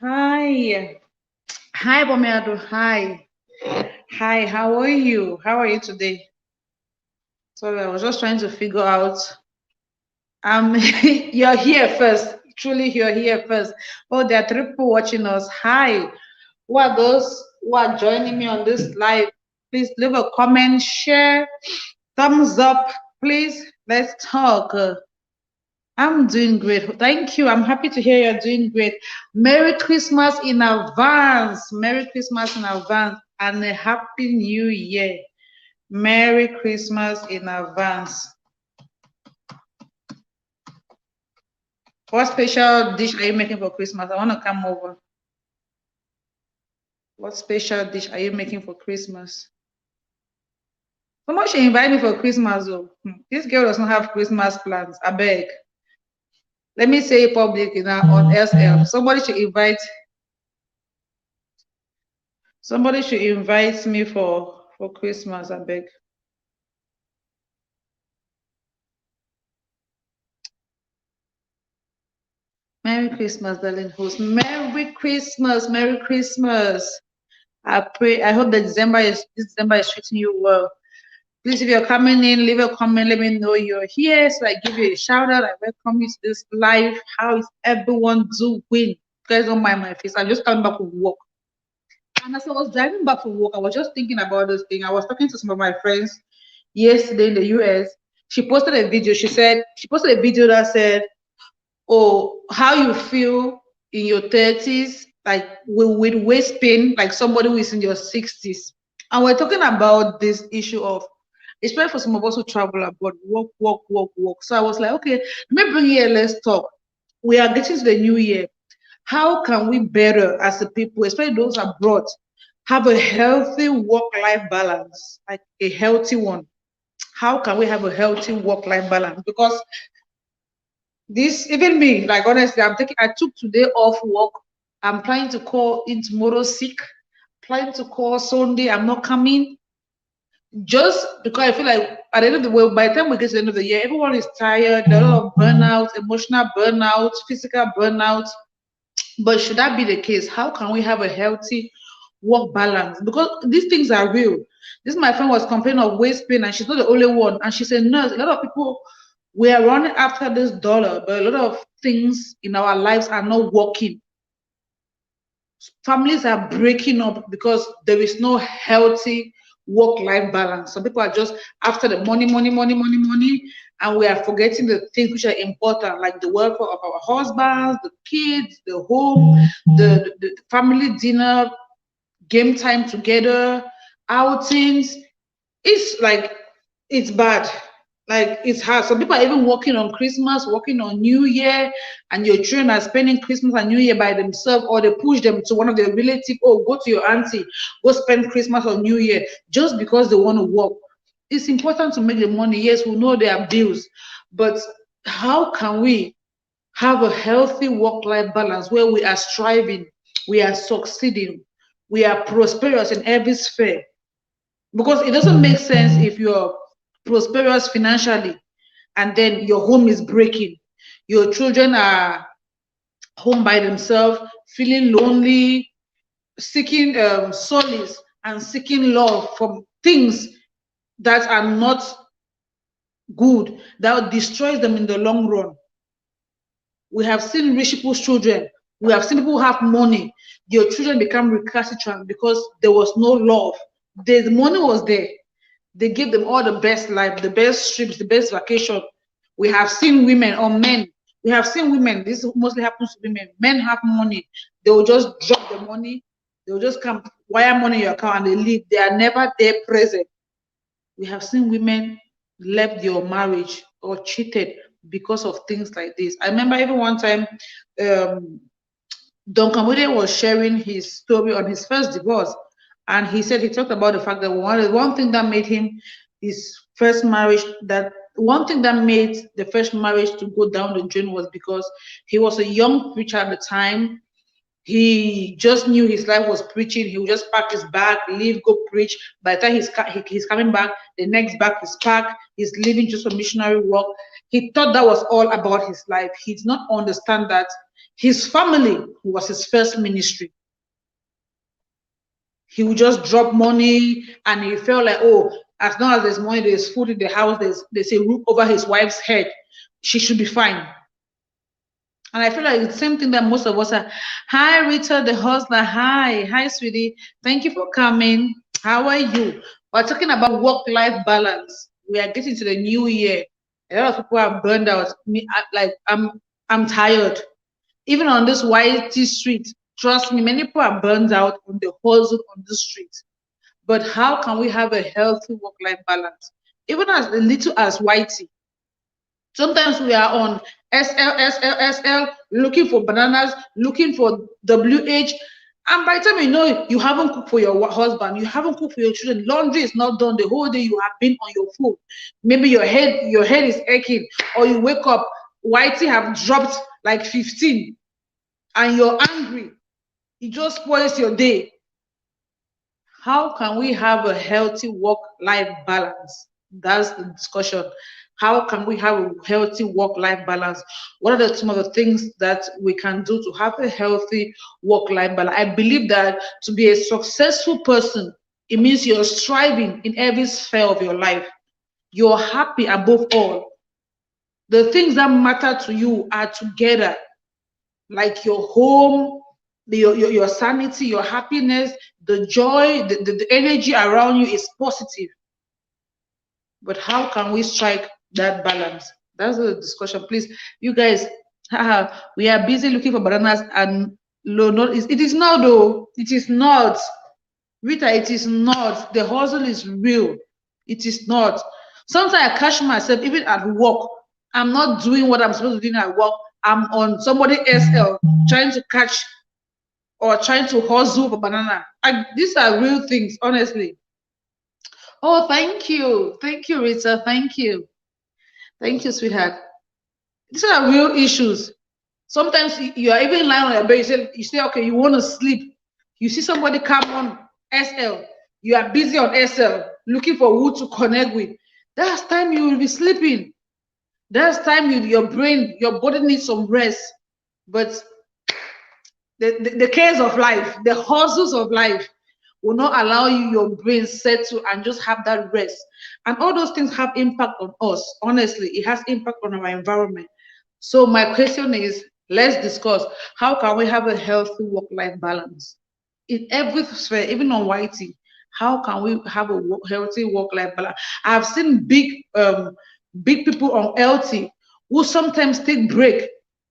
Hi. Hi, Bomiado. Hi. Hi, how are you? How are you today? Sorry, I was just trying to figure out. You're here first. Truly, you're here first. Oh, there are three people watching us. Hi. Who are those who are joining me on this live? Please leave a comment, share, thumbs up. Please, let's talk. I'm doing great. Thank you. I'm happy to hear you're doing great. Merry Christmas in advance. Merry Christmas in advance and a happy new year. Merry Christmas in advance. What special dish are you making for Christmas? I want to come over. What special dish are you making for Christmas? Someone should invite me for Christmas, though. This girl does not have Christmas plans. I beg. Let me say it public now on SL. Somebody should invite me for Christmas. I beg. Merry Christmas, darling host. Merry Christmas. Merry Christmas. I hope that this December is treating you well. Please, if you're coming in, leave a comment. Let me know you're here. So I give you a shout out. I welcome you to this live. How is everyone doing? You guys don't mind my face. I'm just coming back from work. And as I was driving back from work, I was just thinking about this thing. I was talking to some of my friends yesterday in the US. She posted a video. She posted a video that said, "Oh, how you feel in your 30s, like with waist pain, like somebody who is in your 60s." And we're talking about this issue of, especially for some of us who travel abroad, work, work, work, work. So I was like, okay, let me bring here, let's talk. We are getting to the new year. How can we better as a people, especially those abroad, have a healthy work-life balance, like a healthy one? How can we have a healthy work-life balance? Because this, even me, like honestly, I took today off work. I'm trying to call in tomorrow sick, trying to call Sunday, I'm not coming. Just because I feel like at the end of the way, by the time we get to the end of the year, everyone is tired, a lot of burnout, emotional burnout, physical burnout. But should that be the case? How can we have a healthy work balance? Because these things are real. This my friend was complaining of waist pain, and she's not the only one. And she's a nurse. A lot of people, we are running after this dollar, but a lot of things in our lives are not working. Families are breaking up because there is no healthy work-life balance. Some people are just after the money, money, money, money, money, and we are forgetting the things which are important, like the welfare of our husbands, the kids, the home, the family dinner, game time together, outings. It's like it's bad. Like it's hard. Some people are even working on Christmas, working on New Year, and your children are spending Christmas and New Year by themselves, or they push them to one of their relatives. Oh, go to your auntie, go spend Christmas or New Year, just because they want to work. It's important to make the money. Yes, we know there are bills, but how can we have a healthy work-life balance where we are striving, we are succeeding, we are prosperous in every sphere? Because it doesn't make sense if you're prosperous financially and then your home is breaking, your children are home by themselves, feeling lonely, seeking solace and seeking love from things that are not good, that destroys them in the long run. We have seen rich people's children, we have seen people who have money, your children become recalcitrant because there was no love. The money was there, they give them all the best life, the best trips, the best vacation. We have seen women or men. We have seen women. This mostly happens to women. Men have money. They will just drop the money. They will just come wire money in your account and they leave. They are never there present. We have seen women left their marriage or cheated because of things like this. I remember even one time, um, Duncan William was sharing his story on his first divorce, and he said he talked about the fact that one thing that made him his first marriage, that one thing that made the first marriage to go down the drain was because he was a young preacher at the time. He just knew his life was preaching. He would just pack his bag, leave, go preach. By the time he's coming back, the next bag is packed. He's leaving just for missionary work. He thought that was all about his life. He did not understand that His family was his first ministry. He would just drop money and he felt like, oh, as long as there's money, there's food in the house, there's a roof over his wife's head, she should be fine. And I feel like it's the same thing that most of us are. Hi, Rita, the hustler. Hi, sweetie. Thank you for coming. How are you? We're talking about work-life balance. We are getting to the new year. A lot of people are burned out. I'm tired. Even on this YT street, trust me, many people are burned out on the hustle on the street. But how can we have a healthy work-life balance? Even as little as YT. Sometimes we are on SL, looking for bananas, looking for WH. And by the time you know it, you haven't cooked for your husband, you haven't cooked for your children, laundry is not done, the whole day you have been on your phone. Maybe your head is aching, or you wake up, Whitey have dropped like 15, and you're angry. It just spoils your day. How can we have a healthy work-life balance? That's the discussion. How can we have a healthy work-life balance? What are some of the things that we can do to have a healthy work-life balance? I believe that to be a successful person, it means you're striving in every sphere of your life. You're happy above all. The things that matter to you are together, like your home, your sanity, your happiness, the joy, the energy around you is positive. But how can we strike that balance? That's the discussion. Please, you guys, we are busy looking for bananas and it is not though. It is not. Rita, it is not. The hustle is real. It is not. Sometimes I catch myself even at work. I'm not doing what I'm supposed to do at work. I'm on somebody SL trying to catch or trying to hustle for banana. These are real things, honestly. Oh, thank you. Thank you, Rita. Thank you. Thank you, sweetheart. These are real issues. Sometimes you are even lying on your bed, you say, okay, you want to sleep. You see somebody come on SL. You are busy on SL looking for who to connect with. That's time you will be sleeping. That's time your brain, your body needs some rest. But the cares of life, the hustles of life will not allow your brain settle and just have that rest. And all those things have impact on us. Honestly, it has impact on our environment. So my question is, let's discuss how can we have a healthy work-life balance in every sphere, even on YT. How can we have a healthy work-life balance? I've seen big people on LT who sometimes take break.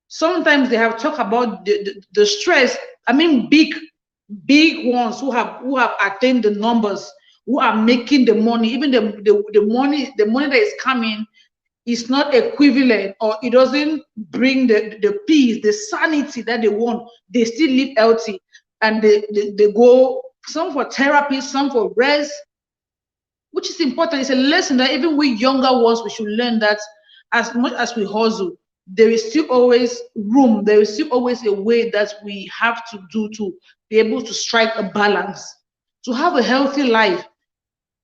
Sometimes they have talked about the stress. I mean, big ones who have attained the numbers, who are making the money, even the money that is coming is not equivalent, or it doesn't bring the peace, the sanity that they want. They still live healthy, and they go, some for therapy, some for rest, which is important. It's a lesson that even we younger ones, we should learn that as much as we hustle, there is still always room, there is still always a way that we have to do to be able to strike a balance, to have a healthy life.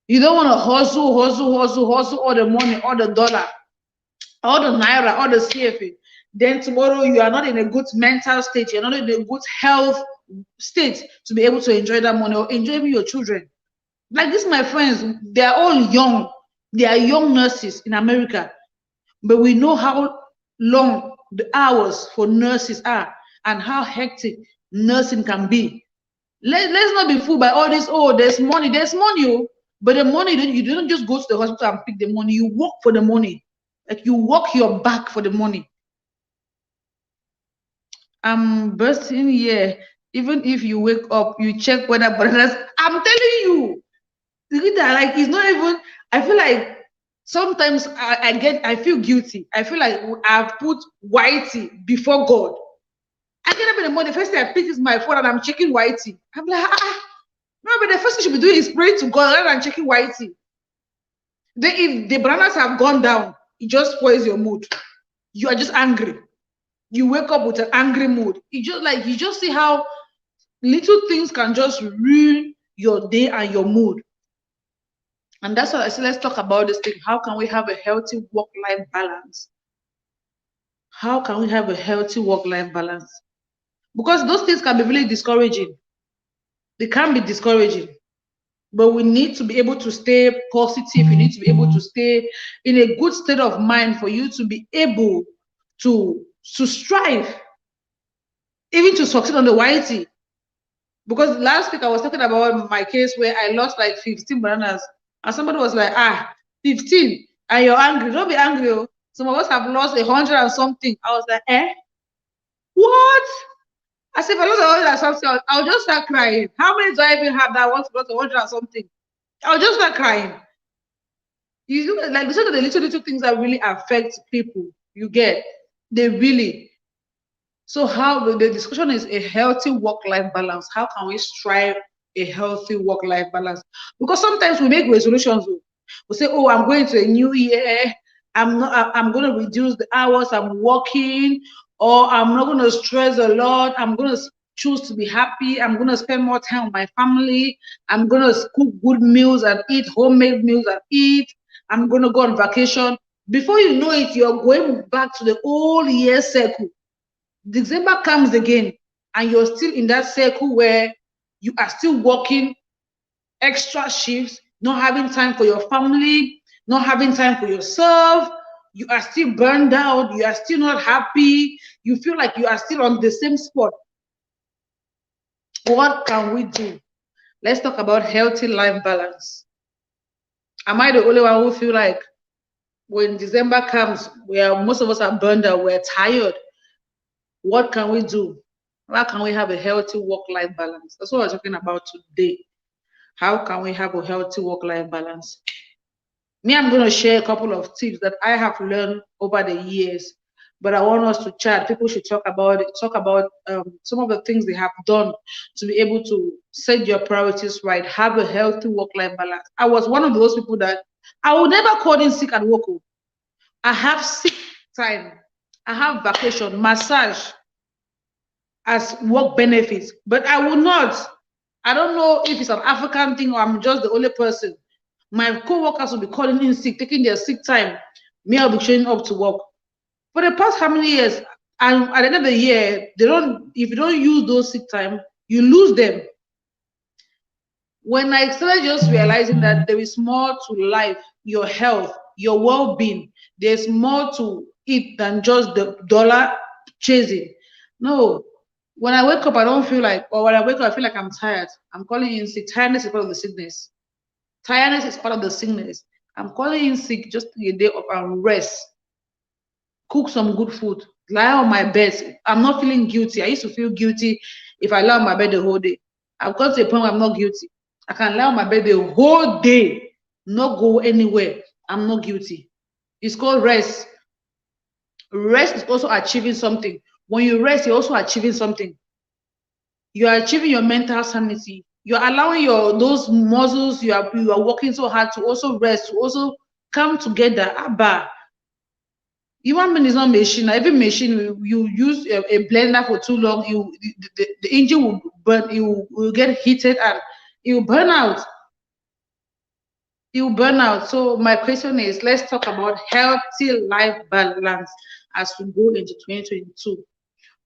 You don't want to hustle all the money, all the dollar, all the naira, all the CFA. Then tomorrow you are not in a good mental state, you're not in a good health state to be able to enjoy that money or enjoy your children. Like this, my friends, they are all young. They are young nurses in America, but we know how long the hours for nurses are and how hectic nursing can be. Let's not be fooled by all this. Oh, there's money, oh, but the money, you don't just go to the hospital and pick the money. You work for the money. Like you work your back for the money. I'm bursting here. Even if you wake up, you check whether bananas. I'm telling you, like it's not even. I feel like sometimes I feel guilty. I feel like I've put Whitey before God. I get up in the morning. The first thing I pick is my phone and I'm checking Whitey. I'm like, no, but the first thing you should be doing is praying to God rather than checking Whitey. Then if the bananas have gone down, it just spoils your mood. You are just angry. You wake up with an angry mood. You just see how little things can just ruin your day and your mood. And that's why I say let's talk about this thing. How can we have a healthy work-life balance? How can we have a healthy work-life balance? because those things can be really discouraging. They can be discouraging. But we need to be able to stay positive. You need to be able to stay in a good state of mind for you to be able to strive, even to succeed on the YT. Because last week I was talking about my case where I lost like 15 bananas, and somebody was like, 15, and you're angry. Don't be angry. Oh. Some of us have lost 100 and something. I was like, what? I said, if I lost 100 and something, I'll just start crying. How many do I even have that once lost 100 and something? I'll just start crying. You look like these are the little things that really affect people. You get, they really. So how the discussion is a healthy work-life balance. How can we strive a healthy work-life balance? Because sometimes we make resolutions. We say, oh, I'm going to a new year. I'm going to reduce the hours I'm working, or I'm not going to stress a lot. I'm going to choose to be happy. I'm going to spend more time with my family. I'm going to cook good meals and eat homemade meals and eat. I'm going to go on vacation. Before you know it, you're going back to the old year circle. December comes again, and you're still in that circle where you are still working extra shifts, not having time for your family, not having time for yourself. You are still burned out. You are still not happy. You feel like you are still on the same spot. What can we do? Let's talk about healthy life balance. Am I the only one who feel like when December comes, most of us are burned out, we're tired? What can we do? How can we have a healthy work-life balance? That's what we're talking about today. How can we have a healthy work-life balance? Me, I'm going to share a couple of tips that I have learned over the years, but I want us to chat. People should talk about it, some of the things they have done to be able to set your priorities right, have a healthy work-life balance. I was one of those people that I would never call in sick at work. I have sick time. I have vacation, massage as work benefits, but I will not. I don't know if it's an African thing or I'm just the only person. My co-workers will be calling in sick, taking their sick time. Me, I'll be showing up to work. For the past how many years? And at the end of the year, if you don't use those sick time, you lose them. When I started just realizing that there is more to life, your health, your well-being, there's more to it than just the dollar chasing. No, when I wake up, I don't feel like, or when I wake up, I feel like I'm tired. I'm calling in sick. Tiredness is part of the sickness. Tiredness is part of the sickness. I'm calling in sick just to get a day up and rest. Cook some good food. Lie on my bed. I'm not feeling guilty. I used to feel guilty if I lie on my bed the whole day. I've got to a point where I'm not guilty. I can lie on my bed the whole day, not go anywhere. I'm not guilty. It's called rest. Rest is also achieving something. When you rest, you're also achieving something. You are achieving your mental sanity. You're allowing those muscles you are working so hard to also rest, to also come together. Abba. Human being is not machine. Every machine, you use a blender for too long, the engine will burn, you will get heated and it will burn out. You burn out. So my question is, let's talk about healthy life balance as we go into 2022.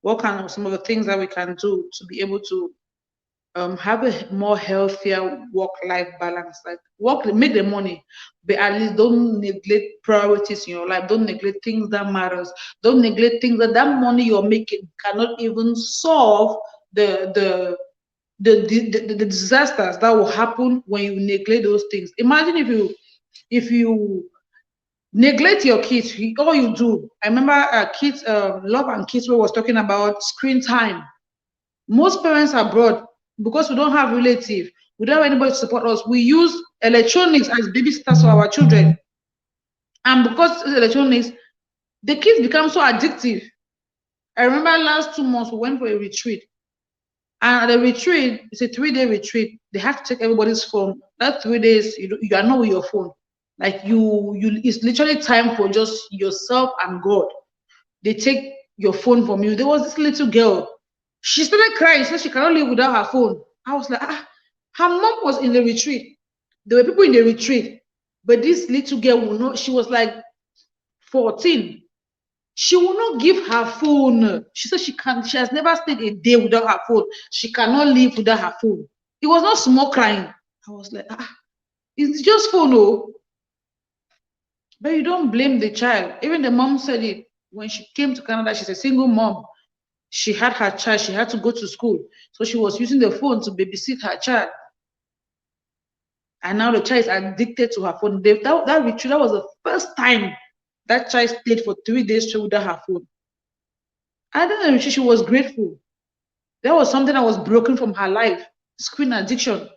What can some of the things that we can do to be able to have a more healthier work-life balance? Like make the money, but at least don't neglect priorities in your life. Don't neglect things that matters. Don't neglect things that money you're making cannot even solve the disasters that will happen when you neglect those things. Imagine if you neglect your kids, all you do. I remember kids, Love and Kids was talking about screen time. Most parents abroad, because we don't have relatives, we don't have anybody to support us, we use electronics as babysitters for our children. And because it's electronics, the kids become so addictive. I remember last 2 months we went for a retreat. And at the retreat, it's a 3-day retreat. They have to take everybody's phone. That 3 days, you are not with your phone. Like it's literally time for just yourself and God. They take your phone from you. There was this little girl. She started crying. She said she cannot live without her phone. I was like, her mom was in the retreat. There were people in the retreat, but this little girl will not. She was like 14. She will not give her phone. She said she has never stayed a day without her phone. She cannot live without her phone. It was not small crying. I was like, it's just phone, oh. But you don't blame the child. Even the mom said it when she came to Canada. She's a single mom. She had her child. She had to go to school. So she was using the phone to babysit her child. And now the child is addicted to her phone. That retreat, that was the first time that child stayed for 3 days straight without her phone. I don't know, she was grateful. That was something that was broken from her life, screen addiction.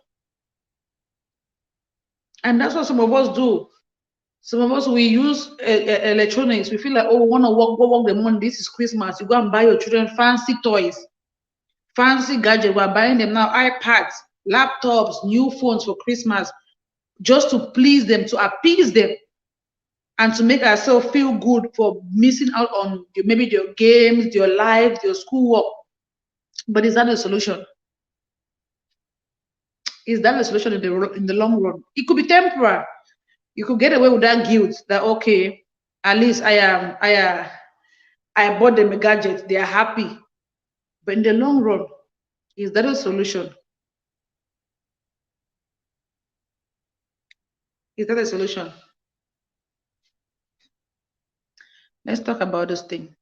And that's what some of us do. Some of us, we use electronics. We feel like, oh, we want to work the money. This is Christmas. You go and buy your children fancy toys, fancy gadgets. We're buying them now, iPads, laptops, new phones for Christmas, just to please them, to appease them, and to make ourselves feel good for missing out on maybe your games, your life, your schoolwork. But is that a solution? Is that a solution in the long run? It could be temporary. You could get away with that guilt that, okay, at least I bought them a gadget, they are happy. But in the long run, is that a solution? Is that a solution? Let's talk about this thing.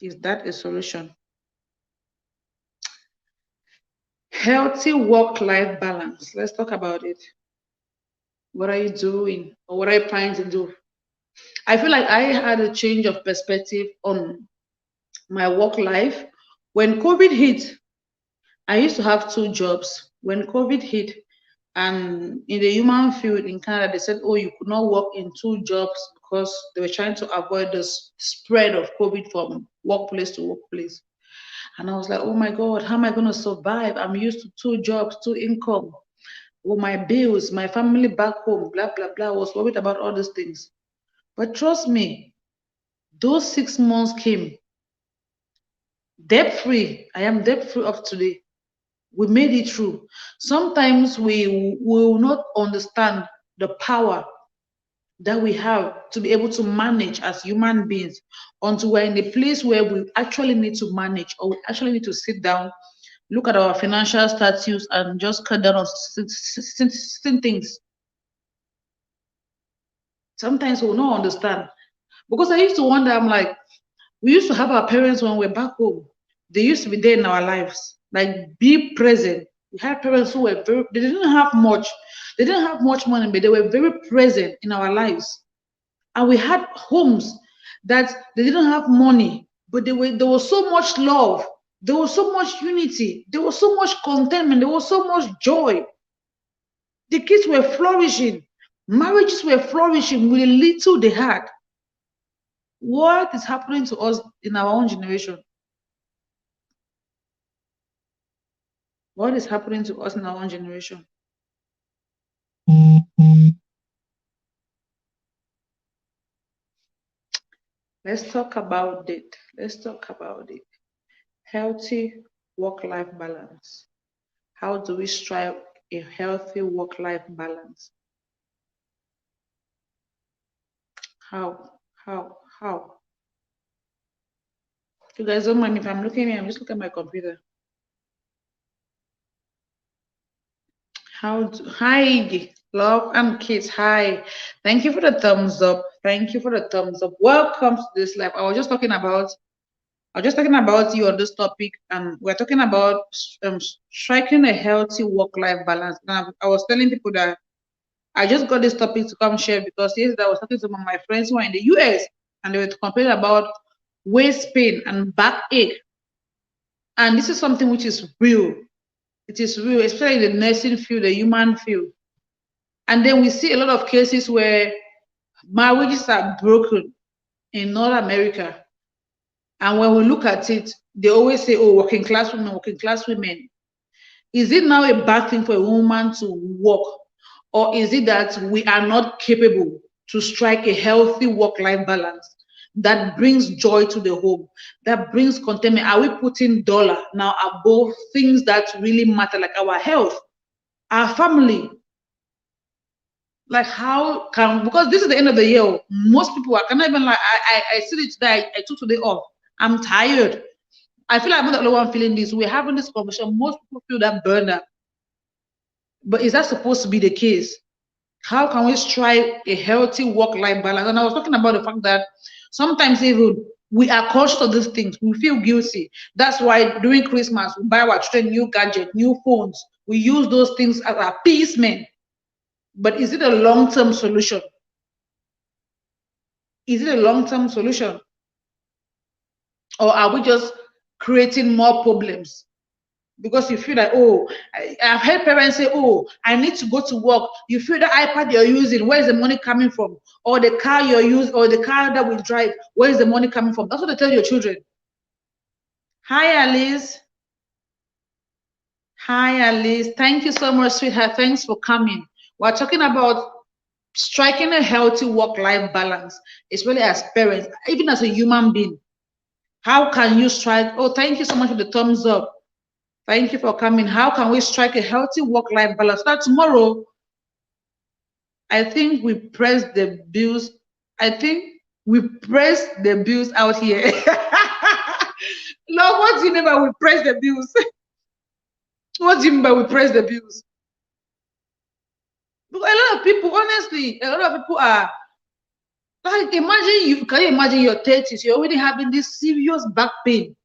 Is that a solution? Healthy work-life balance. Let's talk about it. What are you doing, or what are you planning to do? I feel like I had a change of perspective on my work life. When COVID hit, I used to have 2 jobs. When COVID hit, and in the human field in Canada, they said, oh, you could not work in 2 jobs because they were trying to avoid the spread of COVID from workplace to workplace. And I was like, oh my God, how am I going to survive? I'm used to 2 jobs, 2 income. Oh, my bills, my family back home, blah, blah, blah. I was worried about all these things. But trust me, those 6 months came debt-free. I am debt-free up to today. We made it through. Sometimes we will not understand the power that we have to be able to manage as human beings until we're in a place where we actually need to manage, or we actually need to sit down, look at our financial status, and just cut down on certain things. Sometimes we'll not understand. Because I used to wonder, I'm like, we used to have our parents when we're back home. They used to be there in our lives, like be present. We had parents who were they didn't have much. They didn't have much money, but they were very present in our lives. And we had homes that they didn't have money, but there was so much love. There was so much unity. There was so much contentment. There was so much joy. The kids were flourishing. Marriages were flourishing with the little they had. What is happening to us in our own generation? What is happening to us in our own generation? Let's talk about it. Let's talk about it. Healthy work-life balance. How do we strive a healthy work-life balance? How? You guys don't mind if I'm looking at me, I'm just looking at my computer. Hi, love and kids. Hi. Thank you for the thumbs up. Thank you for the thumbs up. Welcome to this live. I was just talking about you on this topic, and we're talking about striking a healthy work-life balance. Now, I was telling people that I just got this topic to come share because yesterday I was talking to some of my friends who are in the US, and they were complaining about waist pain and backache. And this is something which is real. It is real, especially in the nursing field, the human field. And then we see a lot of cases where marriages are broken in North America. And when we look at it, they always say, oh, working class women, working class women. Is it now a bad thing for a woman to work? Or is it that we are not capable to strike a healthy work-life balance that brings joy to the home, that brings contentment? Are we putting dollar now above things that really matter, like our health, our family? Like how can, because this is the end of the year. Most people, I cannot even like I see it today. I took today off. I'm tired. I feel like I'm not the only one feeling this. We're having this conversation. Most people feel that burnout. But is that supposed to be the case? How can we strive a healthy work-life balance? And I was talking about the fact that sometimes even we are conscious of these things. We feel guilty. That's why during Christmas we buy our children new gadgets, new phones. We use those things as appeasement. But is it a long-term solution? Is it a long-term solution? Or are we just creating more problems? Because you feel like, oh, I've heard parents say, oh, I need to go to work. You feel the iPad you're using, where is the money coming from? Or the car you're using, or the car that we drive, where is the money coming from? That's what they tell your children. Hi, Alice. Hi, Alice. Thank you so much, sweetheart. Thanks for coming. We're talking about striking a healthy work-life balance, especially as parents, even as a human being. How can you strike? Oh, thank you so much for the thumbs up. Thank you for coming. How can we strike a healthy work-life balance? Now, tomorrow, I think we press the bills. I think we press the bills out here. Lord, what do you mean by we press the bills? What do you mean by we press the bills? Because a lot of people, honestly, a lot of people are like, imagine you, can you imagine your 30s, you're already having this serious back pain.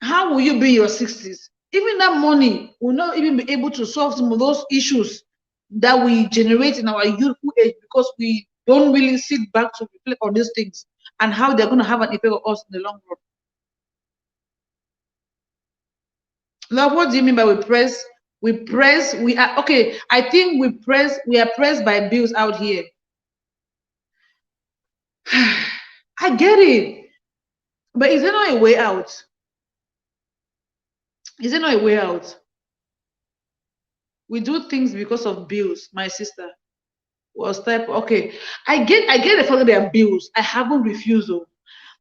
How will you be in your 60s? Even that money will not even be able to solve some of those issues that we generate in our youthful age because we don't really sit back to reflect on these things and how they're going to have an effect on us in the long run. Love, what do you mean by we press? We press, we are okay. I think we are pressed by bills out here. I get it. But is there not a way out? Is there not a way out? We do things because of bills, my sister. Was type okay. I get the fact that there are bills. I haven't refused them.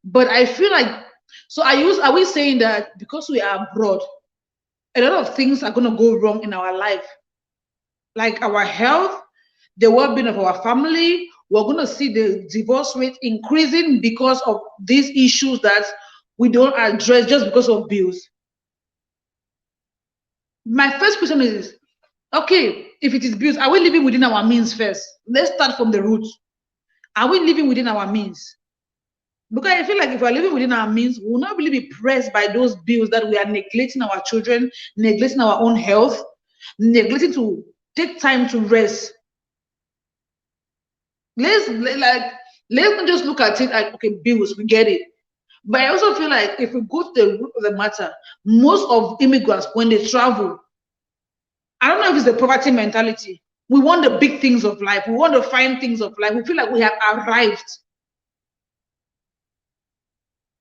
But I feel like so are we saying that because we are abroad, a lot of things are gonna go wrong in our life, like our health, the well-being of our family. We're gonna see the divorce rate increasing because of these issues that we don't address just because of bills. My first question is okay, if it is bills, are we living within our means first? Let's start from the roots. Are we living within our means? Because I feel like if we're living within our means, we'll not really be pressed by those bills that we are neglecting our children, neglecting our own health, neglecting to take time to rest. Let's not just look at it like okay, bills, we get it. But I also feel like if we go to the root of the matter, most of immigrants when they travel, I don't know if it's the poverty mentality. We want the big things of life. We want the fine things of life. We feel like we have arrived.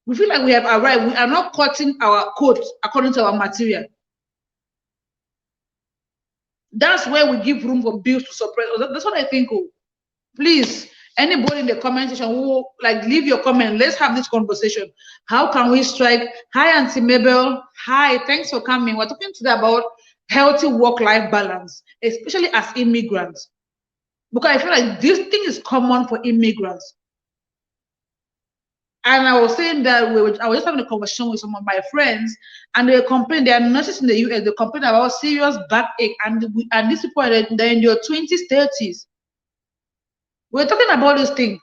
We feel like we have arrived. We are not cutting our coat according to our material. That's where we give room for bills to suppress. That's what I think. Oh, please, anybody in the comment section who like leave your comment. Let's have this conversation. How can we strike? Hi, Auntie Mabel. Hi, thanks for coming. We're talking today about healthy work-life balance, especially as immigrants. Because I feel like this thing is common for immigrants. And I was saying that I was just having a conversation with some of my friends, and they complain. They are nurses in the US. They complain about serious backache, and these people they're in their 20s, 30s. We're talking about this thing,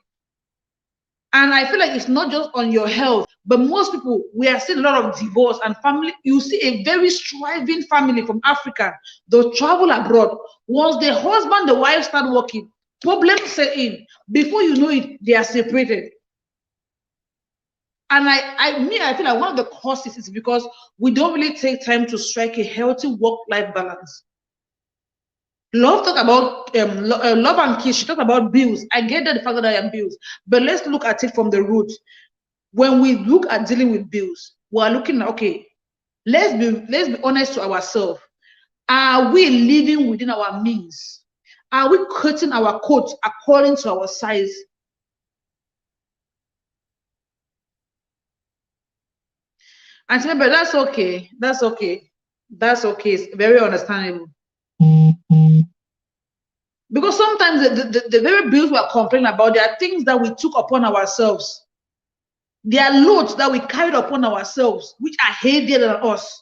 and I feel like it's not just on your health, but most people we are seeing a lot of divorce and family. You see a very striving family from Africa. They travel abroad. Once the husband, the wife start working, problems set in. Before you know it, they are separated. And I feel like one of the causes is because we don't really take time to strike a healthy work-life balance. Love talk about love and kids. She talked about bills. I get that the fact that I am bills, but let's look at it from the root. When we look at dealing with bills, we are looking at okay. Let's be honest to ourselves. Are we living within our means? Are we cutting our coat according to our size? And remember, that's okay. That's okay. That's okay. It's very understandable. Because sometimes the very bills we are complaining about, there are things that we took upon ourselves. There are loads that we carried upon ourselves, which are heavier than us.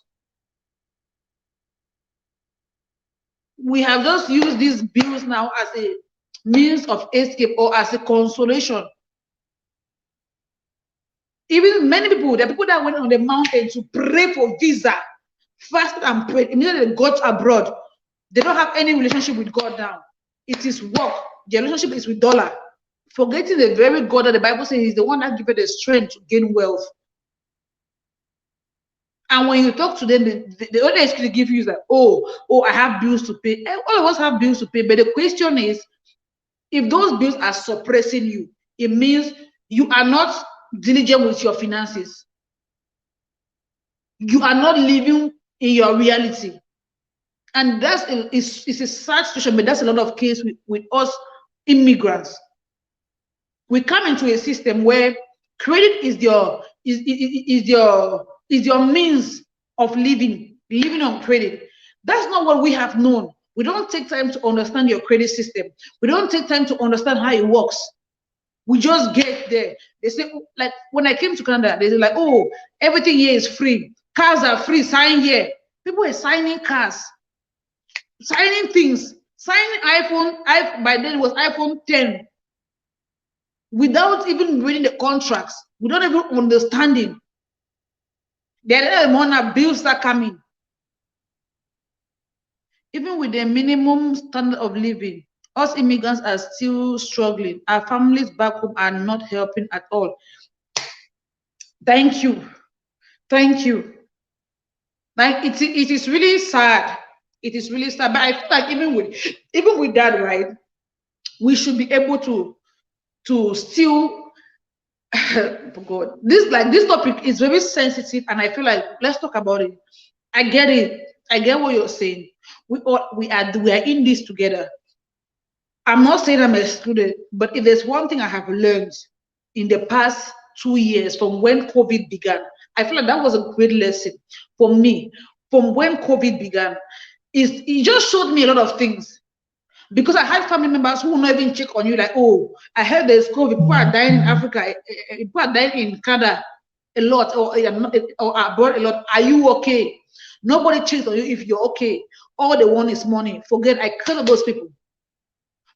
We have just used these bills now as a means of escape or as a consolation. Even many people, the people that went on the mountain to pray for visa, fasted and prayed, immediately they got abroad. They don't have any relationship with God now. It is work. Their relationship is with dollar. Forgetting the very God that the Bible says is the one that gives the strength to gain wealth. And when you talk to them, the only excuse they give you is like, oh, I have bills to pay. All of us have bills to pay. But the question is, if those bills are suppressing you, it means you are not diligent with your finances. You are not living in your reality. And that's it's a sad situation, but that's a lot of case with us immigrants. We come into a system where credit is your means of living on credit. That's not what we have known. We don't take time to understand your credit system. We don't take time to understand how it works. We just get there. They say, like when I came to Canada, they say like, oh, everything here is free. Cars are free. Sign here. People are signing cars, signing things, signing iPhone. By then it was iPhone 10. Without even reading the contracts, without even understanding. Then the bills are coming. Even with the minimum standard of living, us immigrants are still struggling. Our families back home are not helping at all. Thank you. Thank you. Like it is really sad. It is really sad. But I feel like even with that, right, we should be able to still God, this topic is very sensitive, and I feel like let's talk about it. I get it. I get what you're saying. We are in this together. I'm not saying I'm excluded, but if there's one thing I have learned in the past 2 years from when COVID began, I feel like that was a great lesson for me. From when COVID began, it just showed me a lot of things. Because I had family members who will not even check on you, like, oh, I heard there's COVID, people are dying in Africa, people are dying in Canada a lot, or abroad a lot. Are you okay? Nobody checks on you if you're okay. All they want is money. Forget, I cut those people.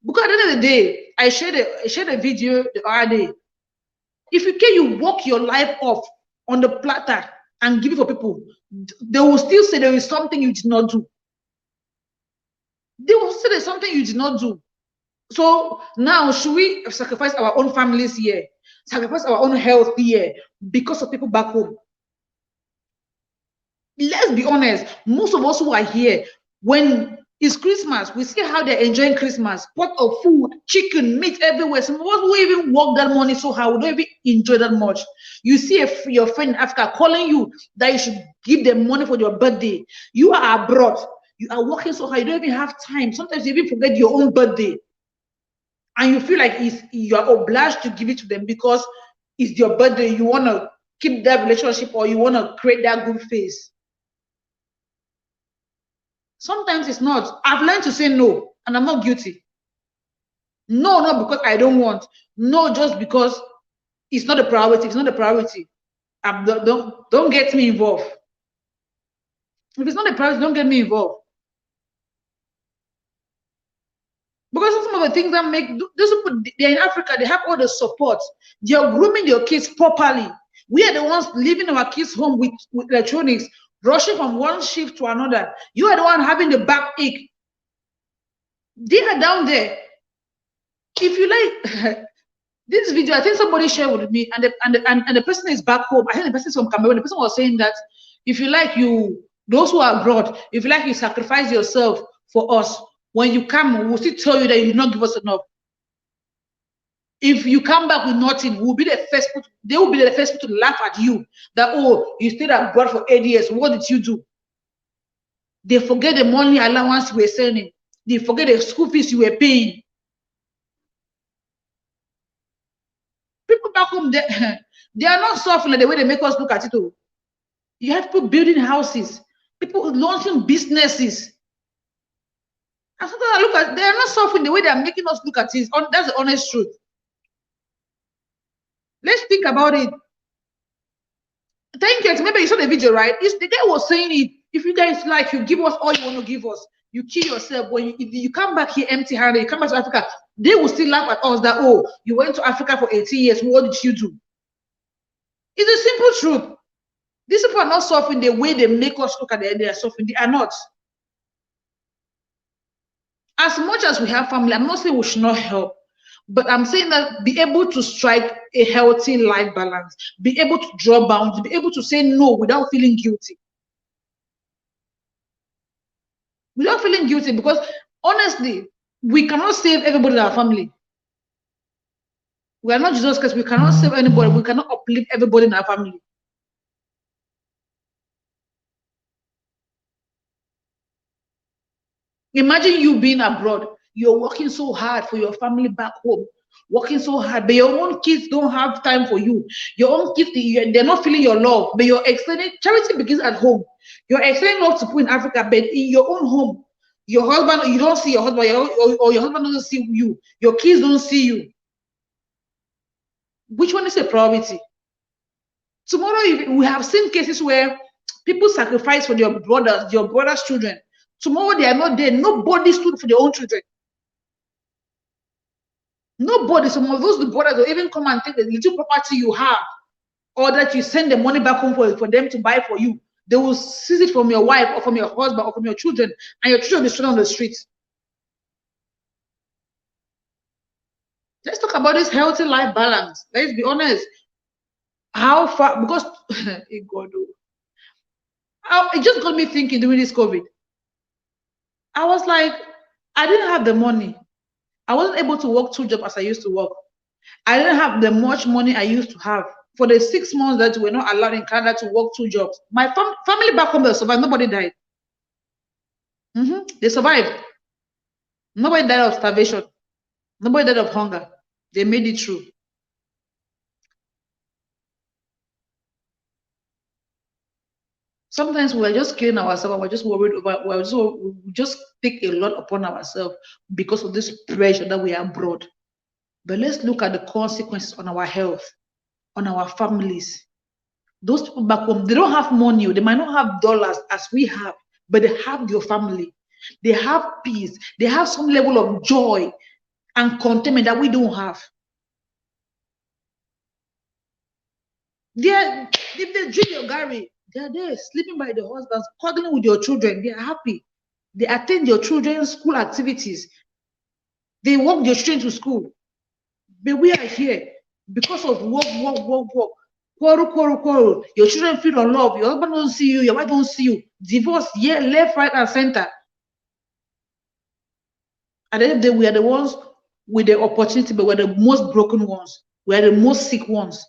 Because at the end of the day, I shared a video the other day. If you can, you walk your life off on the platter and give it for people, they will still say there is something you did not do. They will say there's something you did not do. So now, should we sacrifice our own families here, sacrifice our own health here because of people back home? Let's be honest, most of us who are here, when it's Christmas, we see how they're enjoying Christmas. Pot of food, chicken, meat everywhere. Some of us who even work that money so hard, we don't even enjoy that much. You see your friend in Africa calling you that you should give them money for your birthday. You are abroad. You are working so hard, you don't even have time. Sometimes you even forget your own birthday. And you feel like you are obliged to give it to them because it's your birthday. You want to keep that relationship, or you want to create that good face. Sometimes it's not. I've learned to say no, and I'm not guilty. No, not because I don't want. No, just because it's not a priority. It's not a priority. Don't get me involved. If it's not a priority, don't get me involved. Because some of the things that make those people, they're in Africa, they have all the support. They're grooming your kids properly. We are the ones leaving our kids home with electronics, rushing from one shift to another. You are the one having the backache. They are down there. If you like this video, I think somebody shared with me, and the person is back home. I think the person is from Cameroon. The person was saying that if you like, those who are abroad, if you like, you sacrifice yourself for us. When you come, we'll still tell you that you did not give us enough. If you come back with nothing, we'll be the first. They will be the first people to laugh at you. That, oh, you stayed abroad for 8 years. What did you do? They forget the money allowance you were sending. They forget the school fees you were paying. People back home, they are not suffering like the way they make us look at it. Oh. You have people building houses, people launching businesses. And sometimes I look at, they are not suffering the way they are making us look at it. That's the honest truth. Let's think about it. Thank you. Maybe you saw the video, right? The guy was saying it. If you guys like, you give us all you want to give us. You kill yourself. When if you come back here empty-handed, you come back to Africa, they will still laugh at us that, oh, you went to Africa for 18 years. What did you do? It's a simple truth. These people are not suffering the way they make us look at them. They are suffering. They are not. As much as we have family, I'm not saying we should not help, but I'm saying that be able to strike a healthy life balance, be able to draw boundaries, be able to say no without feeling guilty. Without feeling guilty, because honestly, we cannot save everybody in our family. We are not Jesus Christ. We cannot save anybody. We cannot uplift everybody in our family. Imagine you being abroad. You're working so hard for your family back home, working so hard, but your own kids don't have time for you. Your own kids, they're not feeling your love, but you're extending. Charity begins at home. You're extending love to people in Africa, but in your own home, your husband, you don't see your husband, or your husband doesn't see you. Your kids don't see you. Which one is a priority? Tomorrow, we have seen cases where people sacrifice for your brother's children. Tomorrow, they are not there. Nobody stood for their own children. Nobody. Some of those brothers will even come and take the little property you have, or that you send the money back home for them to buy for you. They will seize it from your wife or from your husband or from your children, and your children will be thrown on the streets. Let's talk about this healthy life balance. Let's be honest. How far? Because it just got me thinking during this COVID. I was like, I didn't have the money. I wasn't able to work 2 jobs as I used to work. I didn't have the much money I used to have. For the 6 months that we were not allowed in Canada to work 2 jobs, my family back home, they survived. Nobody died. They survived. Nobody died of starvation. Nobody died of hunger. They made it through. Sometimes we're just killing ourselves. We're just worried about. We just take a lot upon ourselves because of this pressure that we are brought. But let's look at the consequences on our health, on our families. Those people back home, they don't have money. They might not have dollars as we have, but they have your family. They have peace. They have some level of joy and contentment that we don't have. If they drink your Gary, they're there sleeping by the husbands, cuddling with your children. They're happy. They attend your children's school activities. They walk your children to school. But we are here because of work. Quarrel. Your children feel unloved. Your husband don't see you. Your wife don't see you. Divorce, yeah, left, right, and center. At the end of the day, we are the ones with the opportunity, but we're the most broken ones. We are the most sick ones.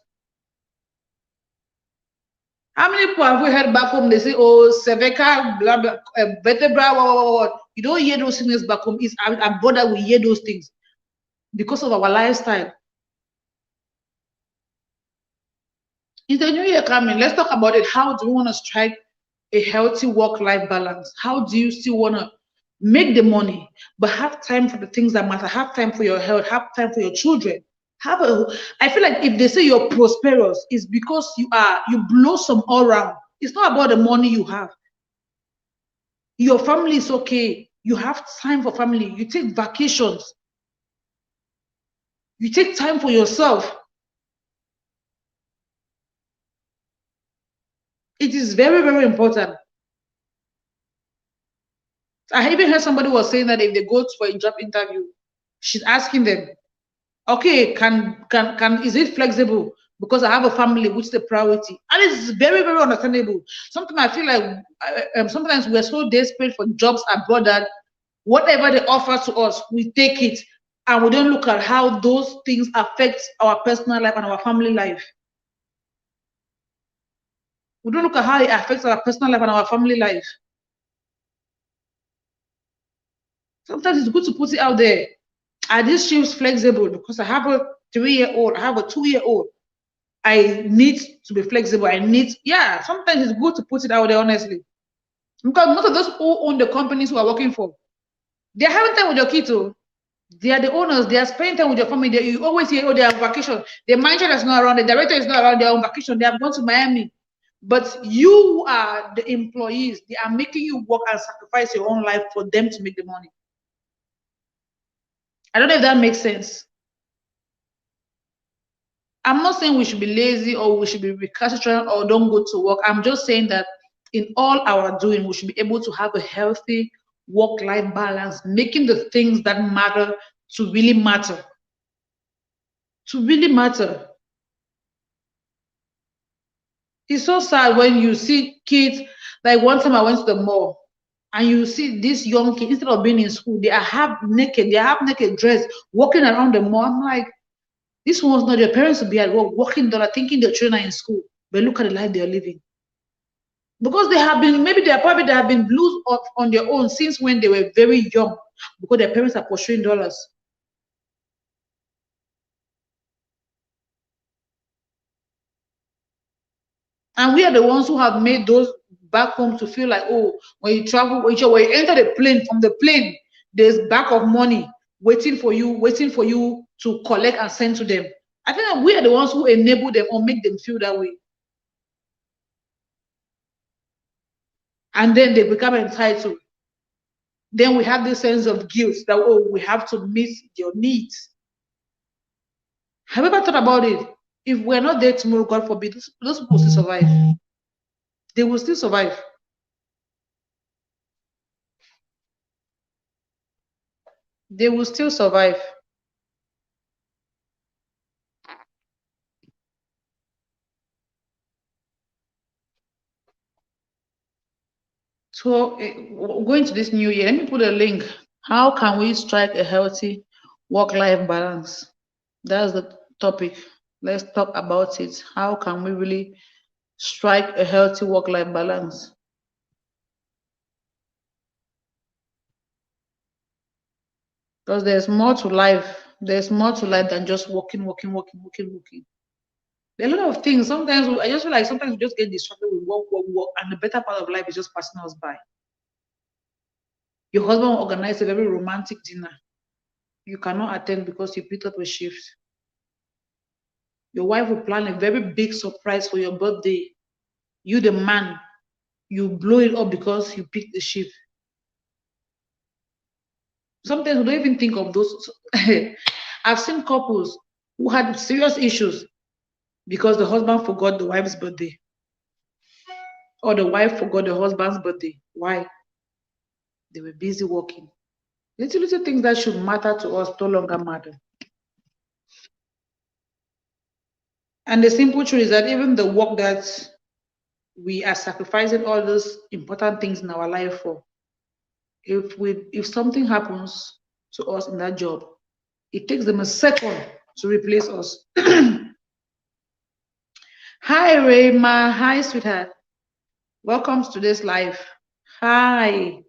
How many people have we heard back home? They say, oh, cervical, blah, blah, vertebra, blah. You don't hear those things back home. It's our brother, we hear those things because of our lifestyle. Is the new year coming? Let's talk about it. How do we want to strike a healthy work-life balance? How do you still want to make the money, but have time for the things that matter? Have time for your health. Have time for your children. I feel like if they say you're prosperous, it's because you blossom all around. It's not about the money you have. Your family is okay. You have time for family. You take vacations. You take time for yourself. It is very, very important. I even heard somebody was saying that if they go for a job interview, she's asking them, okay, is it flexible? Because I have a family, which is the priority. And it's very, very understandable. Sometimes I feel like sometimes we're so desperate for jobs abroad that whatever they offer to us, we take it. And we don't look at how those things affect our personal life and our family life. We don't look at how it affects our personal life and our family life. Sometimes it's good to put it out there. Are these shifts flexible? Because I have a 3-year-old, I have a 2-year-old. I need to be flexible. Sometimes it's good to put it out there, honestly. Because most of those who own the companies who are working for, They're having time with your kids, too. They are the owners. They are spending time with your family. You always hear, oh, they are on vacation. The manager is not around. The director is not around. They are on vacation. They have gone to Miami. But you are the employees. They are making you work and sacrifice your own life for them to make the money. I don't know if that makes sense. I'm not saying we should be lazy or we should be recalcitrant or don't go to work. I'm just saying that in all our doing, we should be able to have a healthy work-life balance, making the things that matter to really matter. To really matter. It's so sad when you see kids, like one time I went to the mall and you see these young kids, instead of being in school, they are half naked, they are half naked dress, walking around the mall. I'm like, this one's not their parents to be at work, walking dollar, thinking their children are in school, but look at the life they are living. Because they have been, maybe they have been blues on their own since when they were very young, because their parents are pursuing dollars. And we are the ones who have made those back home to feel like, oh, when you travel, when you enter the plane, from the plane, there's back of money waiting for you to collect and send to them. I think that we are the ones who enable them or make them feel that way. And then they become entitled. Then we have this sense of guilt that, oh, we have to meet your needs. Have you ever thought about it? If we're not there tomorrow, God forbid, those people will still survive. They will still survive. They will still survive. So, going to this new year, let me put a link. How can we strike a healthy work-life balance? That's the topic. Let's talk about it. How can we really strike a healthy work-life balance? Because there's more to life. There's more to life than just working. There are a lot of things. Sometimes I just feel like sometimes we just get distracted with work, and the better part of life is just passing us by. Your husband will organize a very romantic dinner. You cannot attend because you picked up a shift. Your wife will plan a very big surprise for your birthday. You, the man, you blow it up because you picked the shift. Sometimes we don't even think of those. I've seen couples who had serious issues because the husband forgot the wife's birthday or the wife forgot the husband's birthday. Why? They were busy working. Little things that should matter to us no longer matter. And the simple truth is that even the work that we are sacrificing all those important things in our life for, if something happens to us in that job, it takes them a second to replace us. Hi, Rayma. Hi, sweetheart. Welcome to today's live. Hi.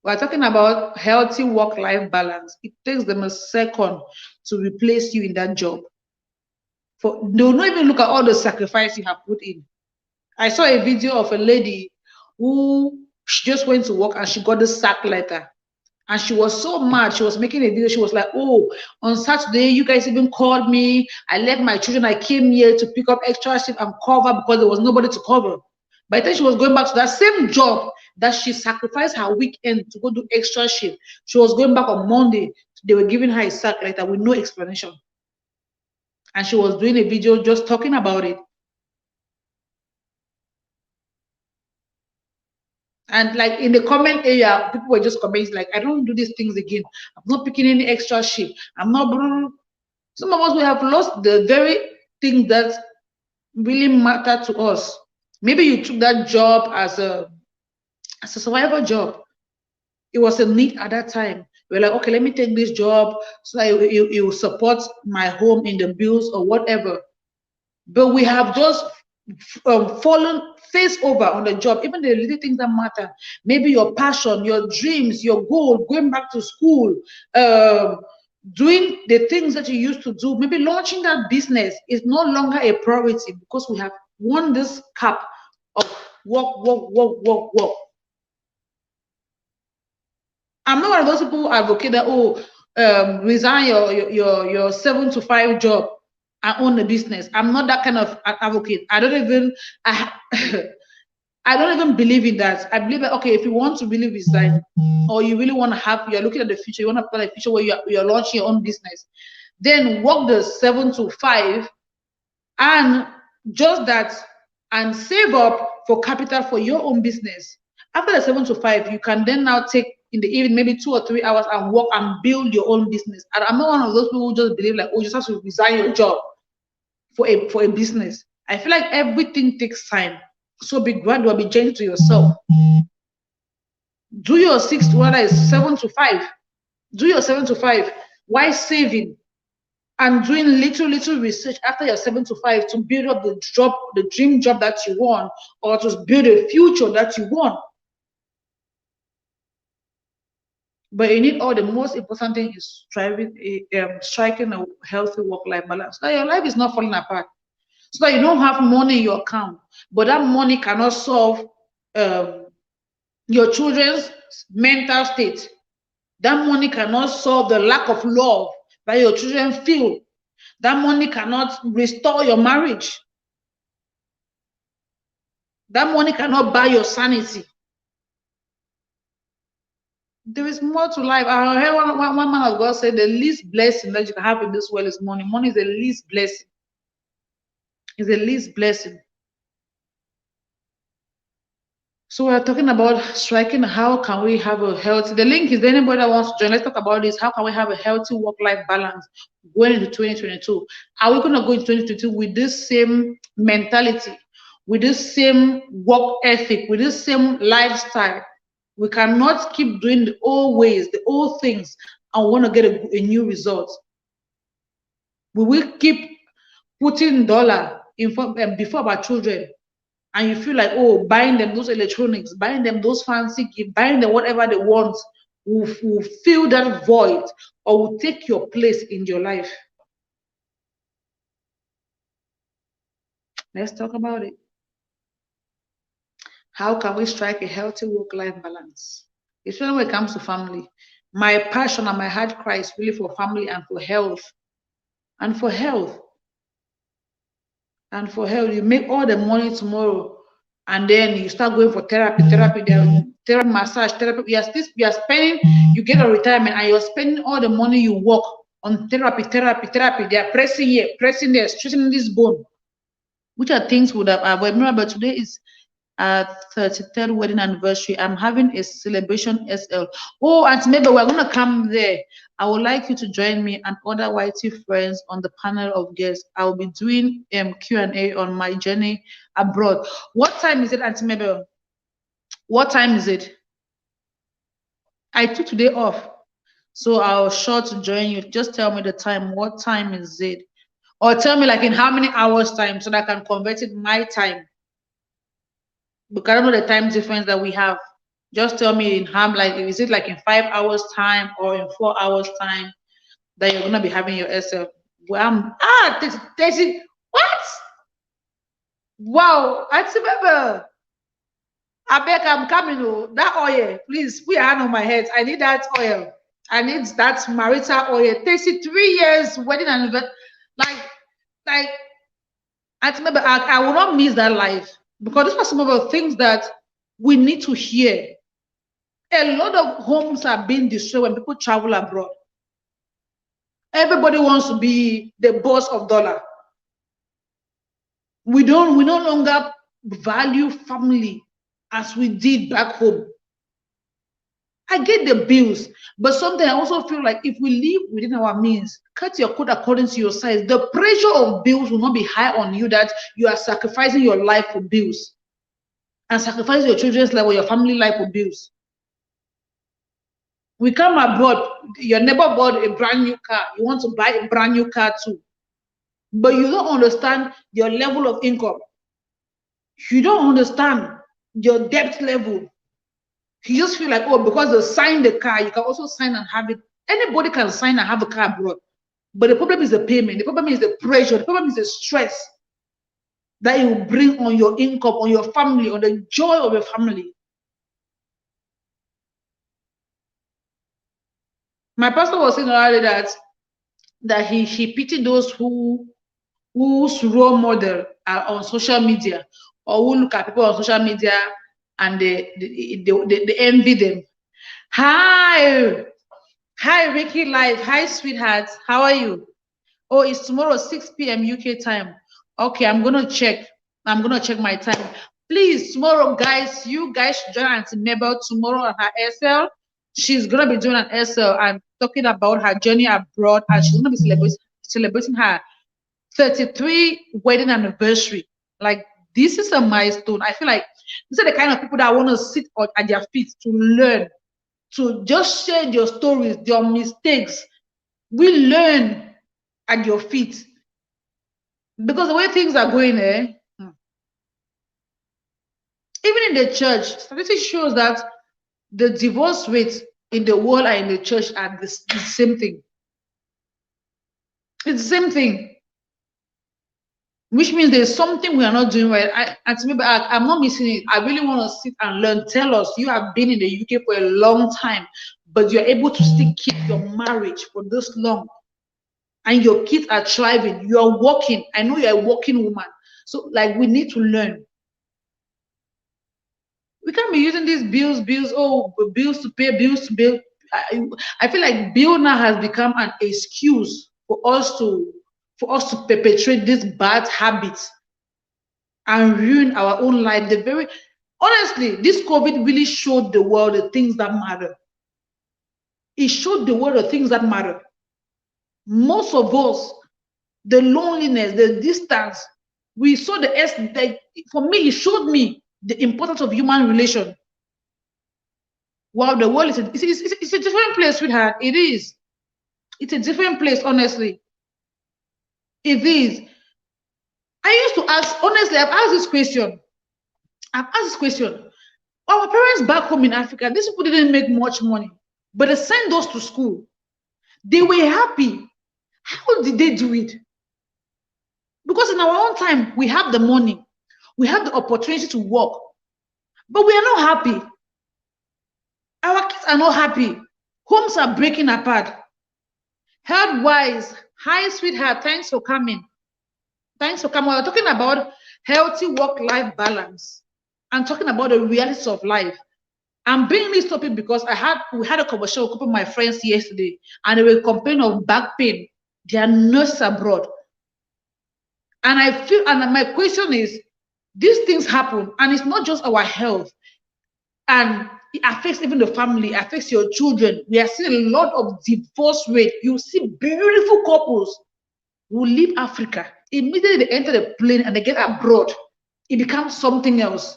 We're talking about healthy work-life balance. It takes them a second to replace you in that job. They'll not even look at all the sacrifice you have put in. I saw a video of a lady who she just went to work and she got the sack letter. And she was so mad. She was making a video. She was like, oh, on Saturday, you guys even called me. I left my children. I came here to pick up extra shift and cover because there was nobody to cover. By the time she was going back to that same job that she sacrificed her weekend to go do extra shift, she was going back on Monday. They were giving her a sack letter with no explanation. And she was doing a video just talking about it. And like in the comment area, people were just commenting like, I don't do these things again. I'm not picking any extra shift. I'm not. Some of us, we have lost the very thing that really matter to us. Maybe you took that job as a survival job. It was a need at that time. We're like, okay, let me take this job so that it will support my home in the bills or whatever. But we have just fallen face over on the job, even the little things that matter. Maybe your passion, your dreams, your goal, going back to school, doing the things that you used to do, maybe launching that business is no longer a priority because we have won this cup of work. I'm not one of those people who advocate that, resign your 7 to 5 job and own a business. I'm not that kind of advocate. I I don't even believe in that. I believe that, okay, if you want to really resign, or you really want to have, you're looking at the future, you want to plan a future where you're launching your own business, then work the 7 to 5 and just that, and save up for capital for your own business. After the 7 to 5, you can then now take in the evening maybe 2 or 3 hours and work and build your own business. And I'm not one of those people who just believe like, oh, you just have to resign your job for a business. I feel like everything takes time. So be gradual, be gentle to yourself. Do your 6, whether it's 7 to 5. Do your 7 to 5 while saving and doing little research after your 7 to 5 to build up the dream job that you want, or to build a future that you want. But you need all the most important thing is striking a healthy work-life balance. So that your life is not falling apart. So that you don't have money in your account, but that money cannot solve your children's mental state. That money cannot solve the lack of love that your children feel. That money cannot restore your marriage. That money cannot buy your sanity. There is more to life. I heard one man of God said the least blessing that you can have in this world is money. Money is the least blessing. It's the least blessing. So we're talking about striking. How can we have a healthy? The link is anybody that wants to join. Let's talk about this. How can we have a healthy work-life balance going into 2022? Are we going to go into 2022 with this same mentality, with this same work ethic, with this same lifestyle? We cannot keep doing the old ways, the old things, and want to get a new result. We will keep putting dollar in before our children, and you feel like, oh, buying them those electronics, buying them those fancy gifts, buying them whatever they want will fill that void or will take your place in your life. Let's talk about it. How can we strike a healthy work-life balance? Especially when it comes to family. My passion and my heart cry is really for family and for health. And for health. And for health, you make all the money tomorrow, and then you start going for therapy, massage, therapy. You are spending, you get a retirement, and you're spending all the money you work on therapy. They are pressing here, pressing there, stretching this bone, which are things would have avoided. Remember, today is 33rd wedding anniversary. I'm having a celebration SL. Oh, and maybe we're gonna come there. I would like you to join me and other YT friends on the panel of guests. I will be doing Q&A on my journey abroad. What time is it, Auntie Mabel? What time is it? I took today off, so I'll sure to join you. Just tell me the time. What time is it? Or tell me like in how many hours time, so that I can convert it my time. Because I don't know the time difference that we have. Just tell me in how, like, is it like in 5 hours time or in 4 hours time that you're gonna be having your SL? Well, what? Wow, I remember. I beg, I'm coming. Oh, that oil, please put your hand on my head. I need that oil. I need that marital oil. 3 years wedding anniversary. Like, I remember. I will not miss that life, because these are some of the things that we need to hear. A lot of homes are being destroyed when people travel abroad. Everybody wants to be the boss of dollar. We no longer value family as we did back home. I get the bills, but sometimes I also feel like if we live within our means, cut your coat according to your size, the pressure of bills will not be high on you that you are sacrificing your life for bills and sacrificing your children's life or your family life for bills. We come abroad, your neighbor bought a brand new car, you want to buy a brand new car too, but you don't understand your level of income. You don't understand your debt level. You just feel like, oh, because they sign the car, you can also sign and have it. Anybody can sign and have a car abroad. But the problem is the payment. The problem is the pressure. The problem is the stress that you bring on your income, on your family, on the joy of your family. My pastor was saying earlier that he pitied those whose role model are on social media, or who look at people on social media and they envy them. Hi, hi, Ricky Live. Hi, sweetheart. How are you? Oh, it's tomorrow 6 p.m. UK time. Okay, I'm gonna check. I'm gonna check my time. Please, tomorrow, guys, you guys should join Auntie Mabel tomorrow on her SL. She's gonna be doing an SL and talking about her journey abroad, and she's gonna be celebrating her 33 wedding anniversary. Like, this is a milestone. I feel like these are the kind of people that want to sit at their feet to learn, to just share your stories, your mistakes. We learn at your feet, because the way things are going, even in the church, statistics shows that the divorce rates in the world and in the church are the same thing. It's the same thing, which means there's something we are not doing right. I'm not missing it. I really want to sit and learn. Tell us, you have been in the UK for a long time, but you're able to still keep your marriage for this long, and your kids are thriving. You're working. I know you're a working woman. So, like, we need to learn. We can't be using these bills, oh, bills to pay, bills to bill. I feel like bill now has become an excuse for us to perpetrate these bad habits and ruin our own life. Honestly, this COVID really showed the world the things that matter. It showed the world the things that matter. Most of us, the loneliness, the distance, we saw for me, it showed me the importance of human relation. Wow, the world it's a different place, sweetheart. It is. It's a different place, honestly. It is. I used to ask, honestly, I've asked this question. Our parents back home in Africa, these people didn't make much money, but they sent us to school. They were happy. How did they do it? Because in our own time, we have the money, we have the opportunity to work, but we are not happy. Our kids are not happy. Homes are breaking apart. Health wise, hi, sweetheart. Thanks for coming. Thanks for coming. We're talking about healthy work-life balance and talking about the realities of life. I'm bringing this topic because we had a conversation with a couple of my friends yesterday, and they were complaining of back pain. They are nurses abroad. And my question is, these things happen, and it's not just our health, and it affects even the family, affects your children. We are seeing a lot of divorce rate. You see beautiful couples who leave Africa, immediately they enter the plane and they get abroad. It becomes something else.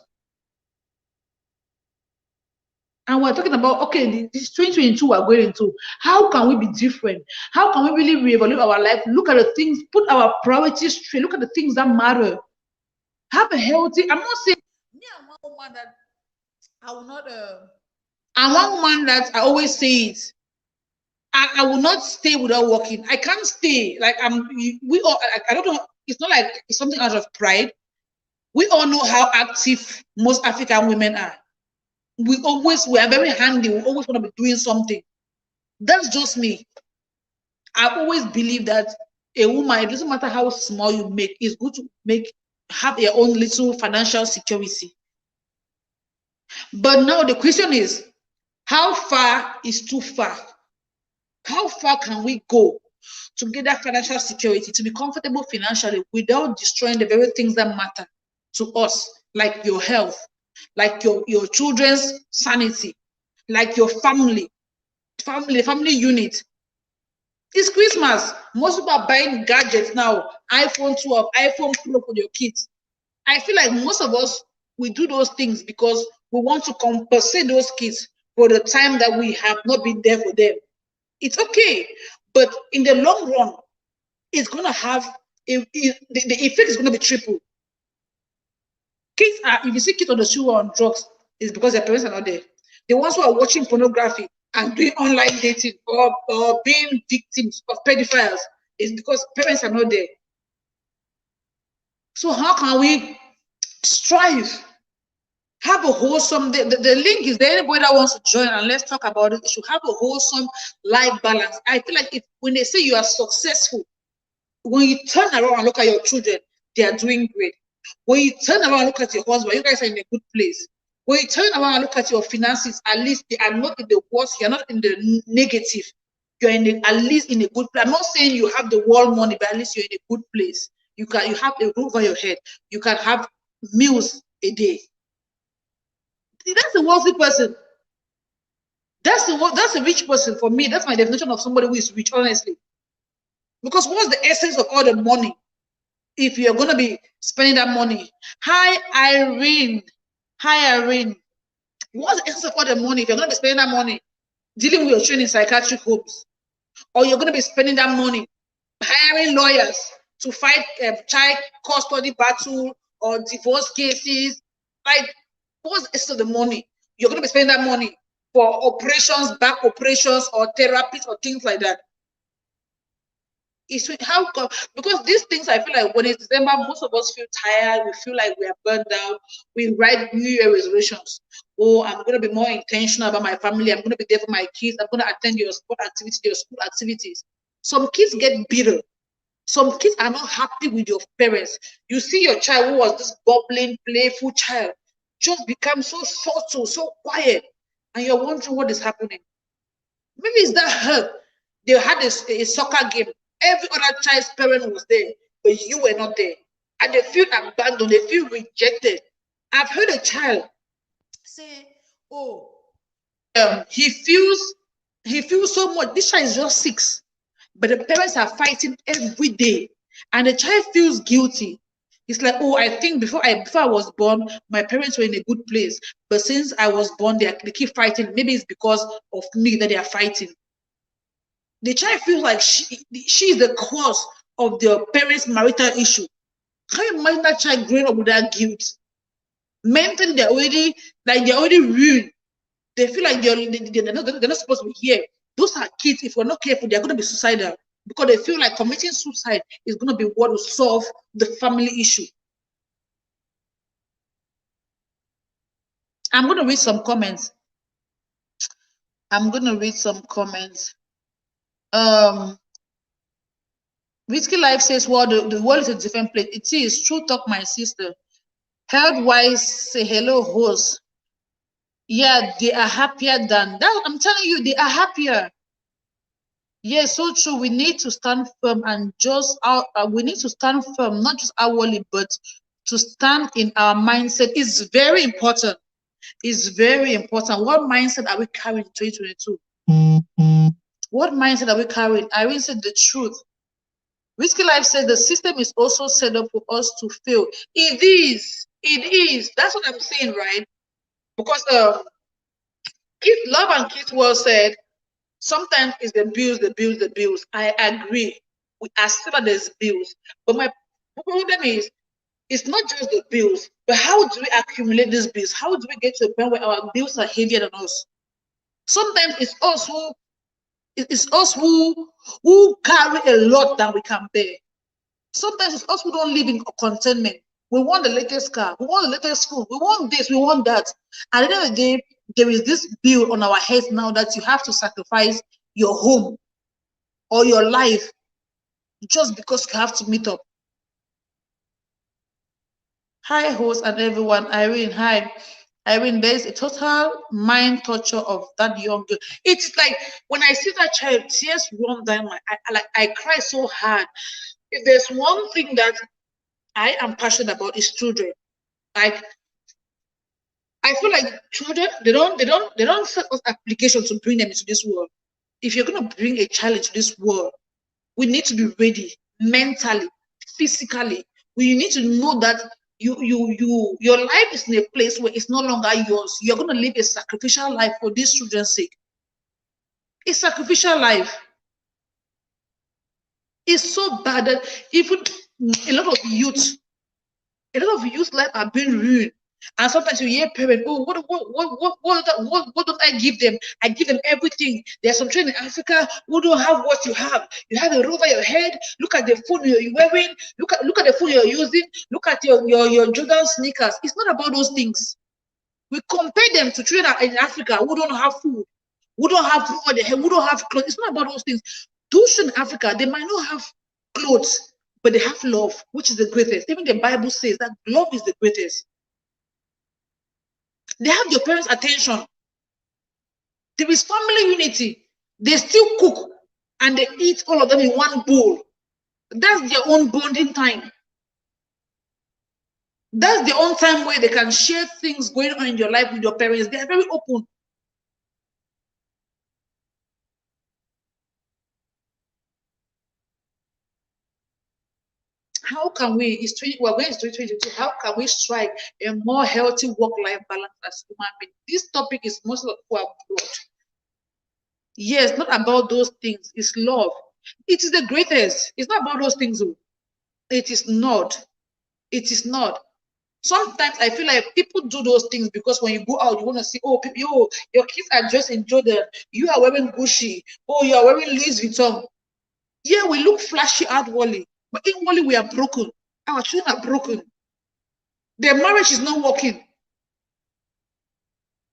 And we're talking about, okay, this 2022 we're going into. How can we be different? How can we really reevaluate our life? Look at the things, put our priorities straight, look at the things that matter. Have a healthy, I'm not saying, me, I'm one woman that I will not, I'm one woman that I always say it. I will not stay without working. I can't stay. Like, we all, I don't know, it's not like it's something out of pride. We all know how active most African women are. We are very handy. We always want to be doing something. That's just me. I always believe that a woman, it doesn't matter how small you make, it's good to have your own little financial security. But now the question is, how far is too far? How far can we go to get that financial security, to be comfortable financially without destroying the very things that matter to us, like your health, like your children's sanity, like your family unit? It's Christmas. Most people are buying gadgets now, iPhone 12, iPhone Pro for your kids. I feel like most of us, we do those things because we want to compensate those kids for the time that we have not been there for them. It's okay, but in the long run, it's gonna have the effect is gonna be triple. Kids are, if you see kids on the street on drugs, it's because their parents are not there. The ones who are watching pornography and doing online dating, or being victims of pedophiles, is because parents are not there. So how can we strive? Have a wholesome, the link is there. Anybody that wants to join and let's talk about it, you should have a wholesome life balance. I feel like when they say you are successful, when you turn around and look at your children, they are doing great. When you turn around and look at your husband, you guys are in a good place. When you turn around and look at your finances, at least they are not in the worst, you're not in the negative. You're at least in a good place. I'm not saying you have the world money, but at least you're in a good place. You have a roof over your head. You can have meals a day. That's a wealthy person. That's a rich person for me. That's my definition of somebody who is rich, honestly. Because what's the essence of all the money if you're going to be spending that money? Hi, Irene. Hi, Irene. What's the essence of all the money if you're going to be spending that money dealing with your children in psychiatric homes? Or you're going to be spending that money hiring lawyers to fight child custody battle or divorce cases? Like, what's the essence of the money? You're going to be spending that money for operations, back operations, or therapies, or things like that. It's how come? Because these things, I feel like when it's December, most of us feel tired. We feel like we are burned out. We write New Year resolutions. Oh, I'm going to be more intentional about my family. I'm going to be there for my kids. I'm going to attend your sport activities, your school activities. Some kids get bitter. Some kids are not happy with your parents. You see your child who was this bubbling, playful child just become so subtle, so quiet, and you're wondering what is happening. Maybe it's that hurt. They had a soccer game. Every other child's parent was there, but you were not there. And they feel abandoned, they feel rejected. I've heard a child say, oh, he feels so much. This child is just 6, but the parents are fighting every day, and the child feels guilty. It's like, oh, I think before I was born, my parents were in a good place, but since I was born, they keep fighting. Maybe it's because of me that they are fighting. The child feels like she is the cause of the parents' marital issue. Can you imagine that child growing up with that guilt? Mentally, they're already ruined. They feel like they're not supposed to be here. Those are kids. If we're not careful, they're going to be suicidal because they feel like committing suicide is going to be what will solve the family issue. I'm going to read some comments. Whiskey Life says, well, the world is a different place. It is. True talk, my sister. Health-wise, say hello, host. Yeah, they are happier than that. I'm telling you, they are happier. Yes, so true. We need to stand firm and we need to stand firm, not just outwardly, but to stand in our mindset is very important. It's very important. What mindset are we carrying in 2022? What mindset are we carrying? Irene said the truth. Whiskey Life said the system is also set up for us to fail. It is. It is. That's what I'm saying, right? Because Love and Keith well said, sometimes it's the bills. I agree. We are still at these bills. But my problem is, it's not just the bills, but how do we accumulate these bills? How do we get to a point where our bills are heavier than us? Sometimes it's us who carry a lot that we can bear. Sometimes it's us who don't live in contentment. We want the latest car, we want the latest food, we want this, we want that. At the end of the day, there is this bill on our heads now that you have to sacrifice your home or your life just because you have to meet up. Hi, host and everyone. Irene, hi. Irene, there's a total mind torture of that young girl. It's like when I see that child, tears run down my I cry so hard. If there's one thing that I am passionate about is children. Like I feel like children, they don't set us applications to bring them into this world. If you're gonna bring a child into this world, we need to be ready mentally, physically. We need to know that your life is in a place where it's no longer yours. You're gonna live a sacrificial life for these children's sake. A sacrificial life. It's so bad that even a lot of youth life are being ruined. And sometimes you hear parents, oh, what don't I give them? I give them everything. There's some children in Africa who don't have what you have. You have a roof over your head. Look at the phone you're wearing. Look at the phone you're using. Look at your Jordan sneakers. It's not about those things. We compare them to children in Africa who don't have food, who don't have food, who don't have clothes. It's not about those things. Those children in Africa, they might not have clothes, but they have love, which is the greatest. Even the Bible says that love is the greatest. They have your parents' attention. There is family unity. They still cook and they eat all of them in one bowl. That's their own bonding time. That's their own time where they can share things going on in your life with your parents. They are very open. How can we, we're going to 2022, how can we strike a more healthy work-life balance as human beings? This topic is mostly broad. Yes, not about those things. It's love. It is the greatest. It's not about those things. It is not. It is not. Sometimes I feel like people do those things because when you go out, you want to see, oh, people, yo, your kids are dressed in Jordan. You are wearing Gucci. Oh, you are wearing Louis Vuitton. Yeah, we look flashy outwardly, but inwardly we are broken. Our children are broken. Their marriage is not working.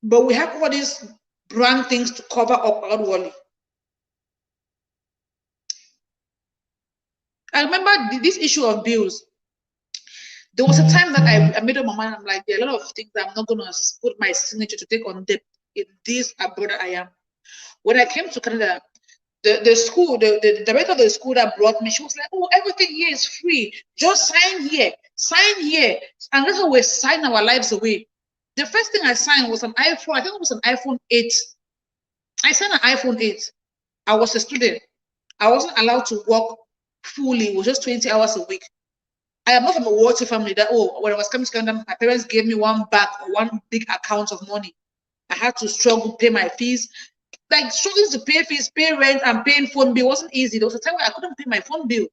But we have all these brand things to cover up outwardly. I remember this issue of bills. There was a time that I made up my mind. I'm like, there are a lot of things that I'm not going to put my signature to take on debt in this abroad I am. When I came to Canada, the school, the director of the school that brought me, she was like, oh, everything here is free. Just sign here. And that's how we sign our lives away. The first thing I signed was an iPhone. I think it was an iPhone 8. I signed an iPhone 8. I was a student. I wasn't allowed to work fully. It was just 20 hours a week. I am not from a wealthy family that, oh, when I was coming to Canada, my parents gave me one bag or one big account of money. I had to struggle, pay my fees. Like struggling to pay fees, pay rent, and paying phone bill wasn't easy. There was a time where I couldn't pay my phone bill.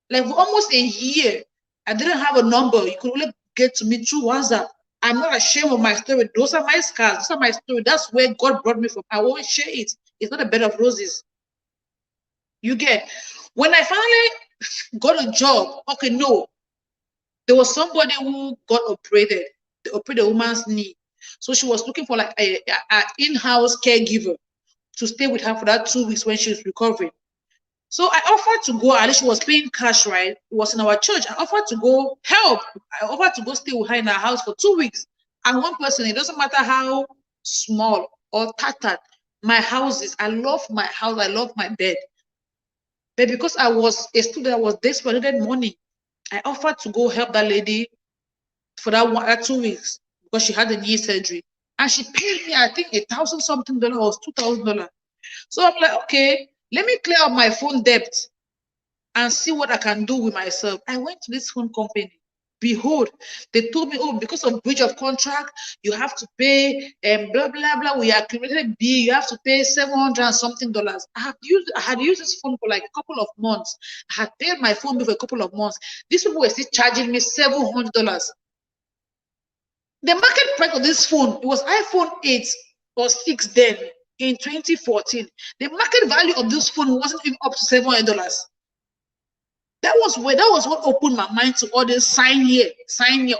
Like for almost a year, I didn't have a number. You could only get to me through WhatsApp. I'm not ashamed of my story. Those are my scars. Those are my story. That's where God brought me from. I always share it. It's not a bed of roses. You get. When I finally got a job, okay, no. There was somebody who got operated. They operated a woman's knee. So she was looking for like a in-house caregiver to stay with her for that 2 weeks when she was recovering. So I offered to go, at least she was paying cash, right? It was in our church. I offered to go help. I offered to go stay with her in her house for 2 weeks. And one person, it doesn't matter how small or tattered my house is. I love my house. I love my bed. But because I was a student, I was desperate, needed money. I offered to go help that lady for that 2 weeks because she had a knee surgery. And she paid me, I think, $1,000 something or $2,000. So I'm like, okay, let me clear up my phone debt and see what I can do with myself. I went to this phone company. Behold, they told me, oh, because of breach of contract, you have to pay blah blah blah. We accumulated B. You have to pay $700 and something. I had used this phone for like a couple of months. I had paid my phone bill for a couple of months. These people were still charging me $700. The market price of this phone, it was iPhone 8 or 6 then in 2014. The market value of this phone wasn't even up to $700. That was what opened my mind to all this sign here,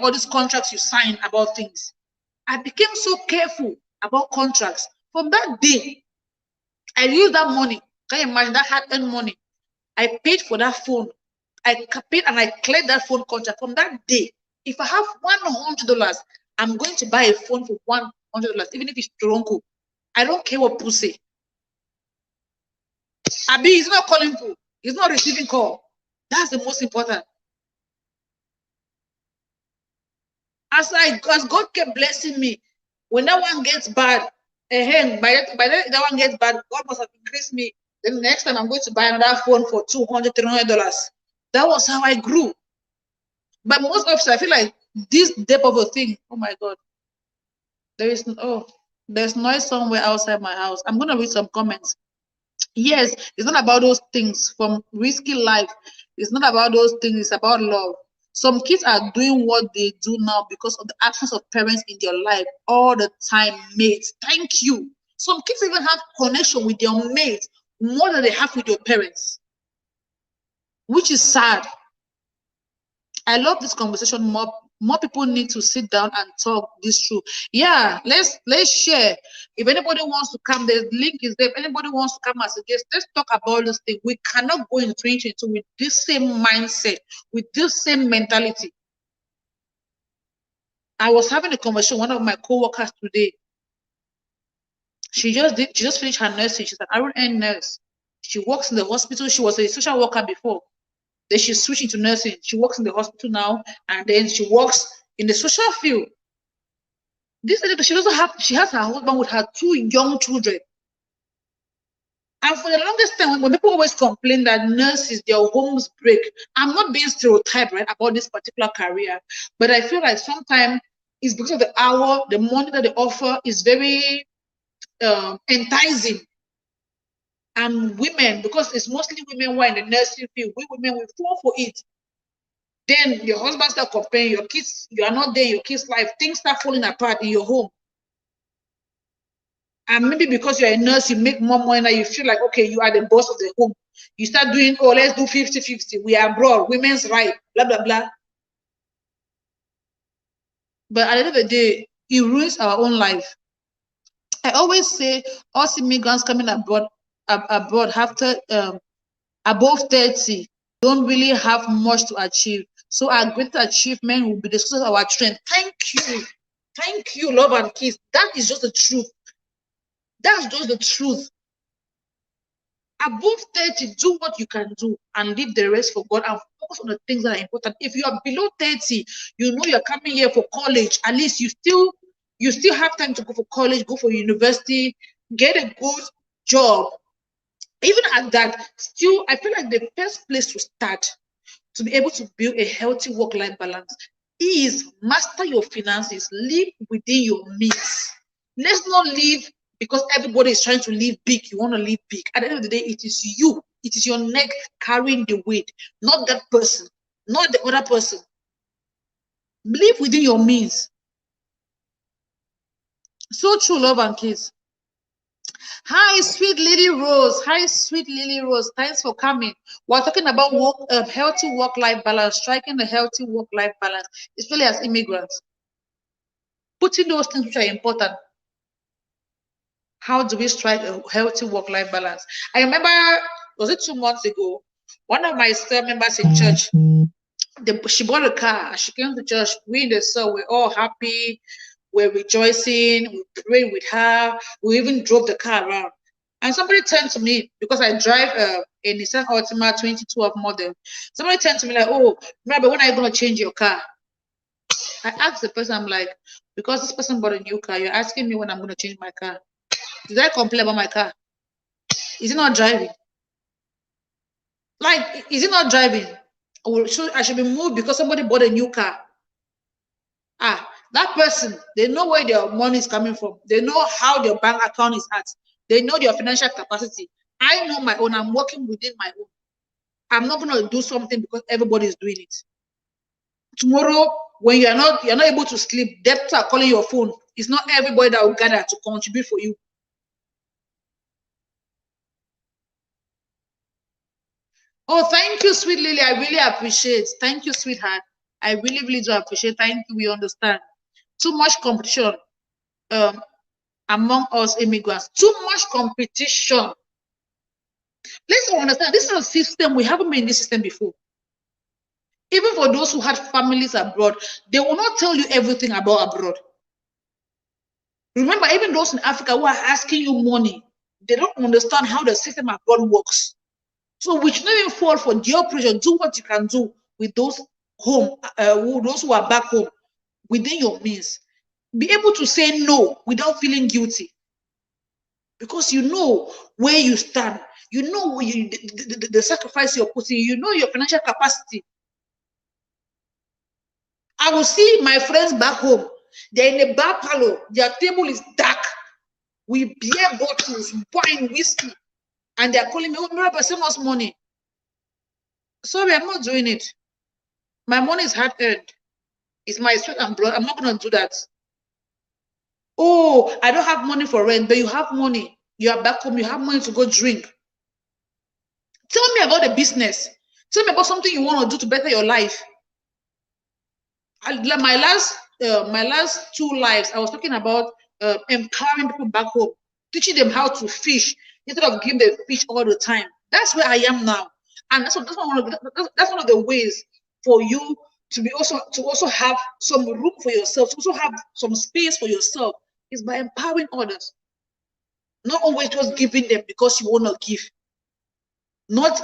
all these contracts you sign about things. I became so careful about contracts. From that day, I used that money. Can you imagine that hard-earned money? I paid for that phone. I paid and I cleared that phone contract. From that day, if I have $100, I'm going to buy a phone for $100, even if it's Toronto. I don't care what people say. Abi is not calling for. He's not receiving call. That's the most important. As God kept blessing me, when that one gets bad, that one gets bad, God must have increased me. Then the next time I'm going to buy another phone for $200, $300. That was how I grew. But most often I feel like this depth of a thing. Oh my God. There's noise somewhere outside my house. I'm gonna read some comments. Yes, it's not about those things from risky life. It's not about those things. It's about love. Some kids are doing what they do now because of the absence of parents in their life all the time. Mates, thank you. Some kids even have connection with their mates more than they have with your parents, which is sad. I love this conversation more More people need to sit down and talk this through. Yeah, let's share. If anybody wants to come, the link is there. If anybody wants to come as a guest, let's talk about this thing. We cannot go into 2022 with this same mindset, with this same mentality. I was having a conversation with one of my co-workers today. She just finished her nursing. She's an RN nurse. She works in the hospital. She was a social worker before. Then she switched into nursing. She works in the hospital now, and then she works in the social field. This lady, she has her husband with her 2 young children. And for the longest time, when people always complain that nurses, their homes break, I'm not being stereotyped, right, about this particular career, but I feel like sometimes it's because of the hour, the money that they offer is very enticing. And women, because it's mostly women who are in the nursing field, we women, we fall for it. Then your husband start complaining, your kids, you are not there, your kids' life, things start falling apart in your home. And maybe because you're a nurse, you make more money, and you feel like, okay, you are the boss of the home. You start doing, oh, let's do 50-50. We are abroad, women's right, blah, blah, blah. But at the end of the day, it ruins our own life. I always say, us immigrants coming abroad after above 30 don't really have much to achieve. So our great achievement will be the source of our strength. Thank you, love and kiss. That is just the truth. That's just the truth. Above 30, do what you can do and leave the rest for God and focus on the things that are important. If you are below 30, you know you're coming here for college. At least you still have time to go for college, go for university, get a good job. Even at that, still, I feel like the first place to start to be able to build a healthy work-life balance is master your finances, live within your means. Let's not live because everybody is trying to live big. You want to live big. At the end of the day, it is you. It is your neck carrying the weight, not that person, not the other person. Live within your means. So true, love and kiss. Hi, sweet Lily Rose. Hi, sweet Lily Rose. Thanks for coming. We're talking about healthy work-life balance, striking a healthy work-life balance, especially as immigrants. Putting those things which are important. How do we strike a healthy work-life balance? I remember, was it 2 months ago, one of my staff members in church, she bought a car. She came to church. We in the cell, we're all happy. We're rejoicing. We prayed with her. We even drove the car around. And somebody turned to me, because I drive a Nissan Altima 2012 model. Somebody turned to me like, oh, Rabbi, when are you going to change your car? I asked the person, I'm like, because this person bought a new car, you're asking me when I'm going to change my car. Did I complain about my car? Is it not driving? Like, is it not driving? Or I should be moved because somebody bought a new car. Ah, that person, they know where their money is coming from. They know how their bank account is at. They know their financial capacity. I know my own. I'm working within my own. I'm not going to do something because everybody is doing it. Tomorrow, when you're not able to sleep, debtors are calling your phone. It's not everybody that will gather to contribute for you. Oh, thank you, sweet Lily. I really appreciate. Thank you, sweetheart. I really, really do appreciate. Thank you. We understand. Too much competition among us immigrants. Too much competition. Let's understand, this is a system. We haven't been in this system before. Even for those who had families abroad, they will not tell you everything about abroad. Remember, even those in Africa who are asking you money, they don't understand how the system abroad works. So we should not even fall for the pressure. Do what you can do with those those who are back home within your means. Be able to say no without feeling guilty, because you know where you stand. You know the sacrifice you're putting. You know your financial capacity. I will see my friends back home. They're in a bar parlor. Their table is dark with beer bottles, wine, whiskey, and they're calling me, oh, Mirabel, send us money. Sorry, I'm not doing it. My money is hard earned. It's my sweat and blood. I'm not going to do that. Oh, I don't have money for rent, but you have money. You are back home. You have money to go drink. Tell me about the business. Tell me about something you want to do to better your life. My last two lives, I was talking about empowering people back home, teaching them how to fish instead of giving them fish all the time. That's where I am now, and that's one of the ways for you to also have some room for yourself, to also have some space for yourself, is by empowering others, not always just giving them because you want to give. Not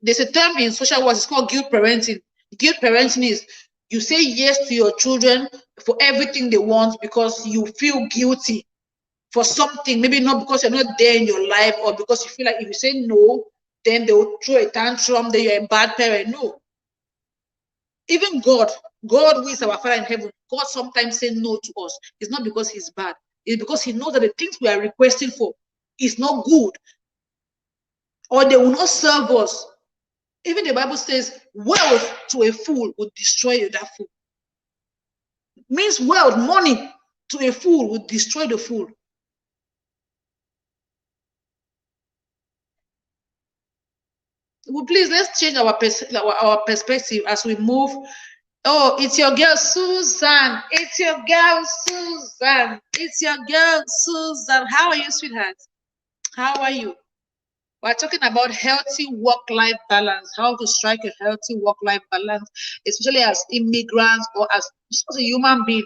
there's a term in social work, it's called guilt parenting. Guilt parenting is you say yes to your children for everything they want because you feel guilty for something, maybe not because you're not there in your life, or because you feel like if you say no, then they will throw a tantrum, then you're a bad parent. No. Even God, who is our Father in heaven, God sometimes says no to us. It's not because he's bad. It's because he knows that the things we are requesting for is not good, or they will not serve us. Even the Bible says, wealth to a fool would destroy that fool. Means wealth, money to a fool would destroy the fool. Well, please, let's change our perspective as we move. Oh, it's your girl, Susan. It's your girl, Susan. It's your girl, Susan. How are you, sweetheart? How are you? We're talking about healthy work-life balance, how to strike a healthy work-life balance, especially as immigrants or as just as a human being.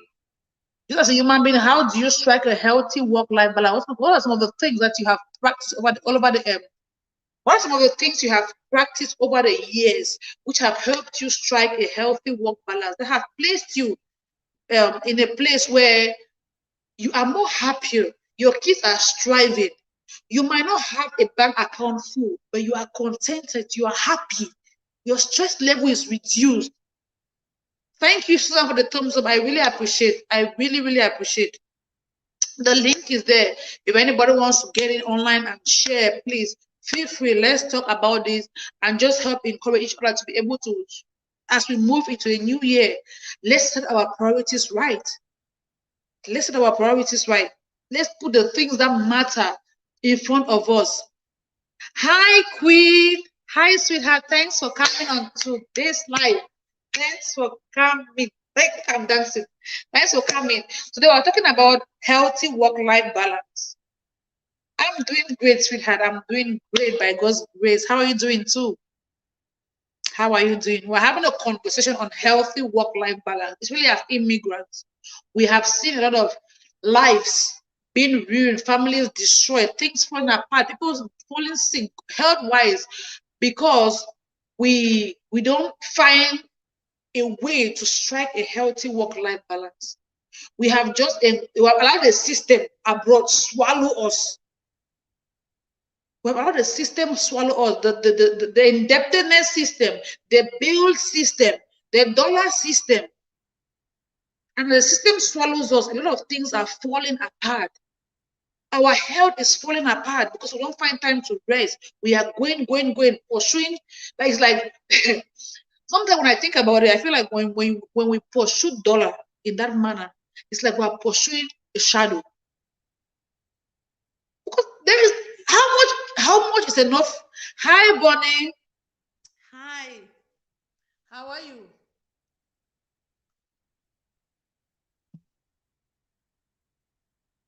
Just as a human being, how do you strike a healthy work-life balance? What are some of the things that you have practiced all over the what are some of the things you have practiced over the years which have helped you strike a healthy work balance, that have placed you in a place where you are more happier, your kids are striving. You might not have a bank account full, but you are contented, you are happy, your stress level is reduced. Thank you, Susan, for the thumbs up. I really appreciate. I really, really appreciate. The link is there. If anybody wants to get it online and share, please feel free. Let's talk about this and just help encourage each other to be able to, as we move into a new year, let's set our priorities right. Let's set our priorities right. Let's put the things that matter in front of us. Hi, Queen. Hi, sweetheart. Thanks for coming on to this live. Thanks for coming. Thank you. I'm dancing. Thanks for coming. Today we're talking about healthy work-life balance. I'm doing great, sweetheart. I'm doing great by God's grace. How are you doing too? How are you doing? We're having a conversation on healthy work-life balance. It's really as immigrants. We have seen a lot of lives being ruined, families destroyed, things falling apart, people falling sick health-wise because we don't find a way to strike a healthy work-life balance. We have allowed the system abroad swallow us. We have allowed the system swallow us. The indebtedness system, the bill system, the dollar system, and the system swallows us. A lot of things are falling apart. Our health is falling apart because we don't find time to rest. We are going, pursuing. Like it's like sometimes when I think about it, I feel like when we pursue dollar in that manner, it's like we are pursuing a shadow. Because there is how much is enough? Hi, Bonnie. Hi. How are you?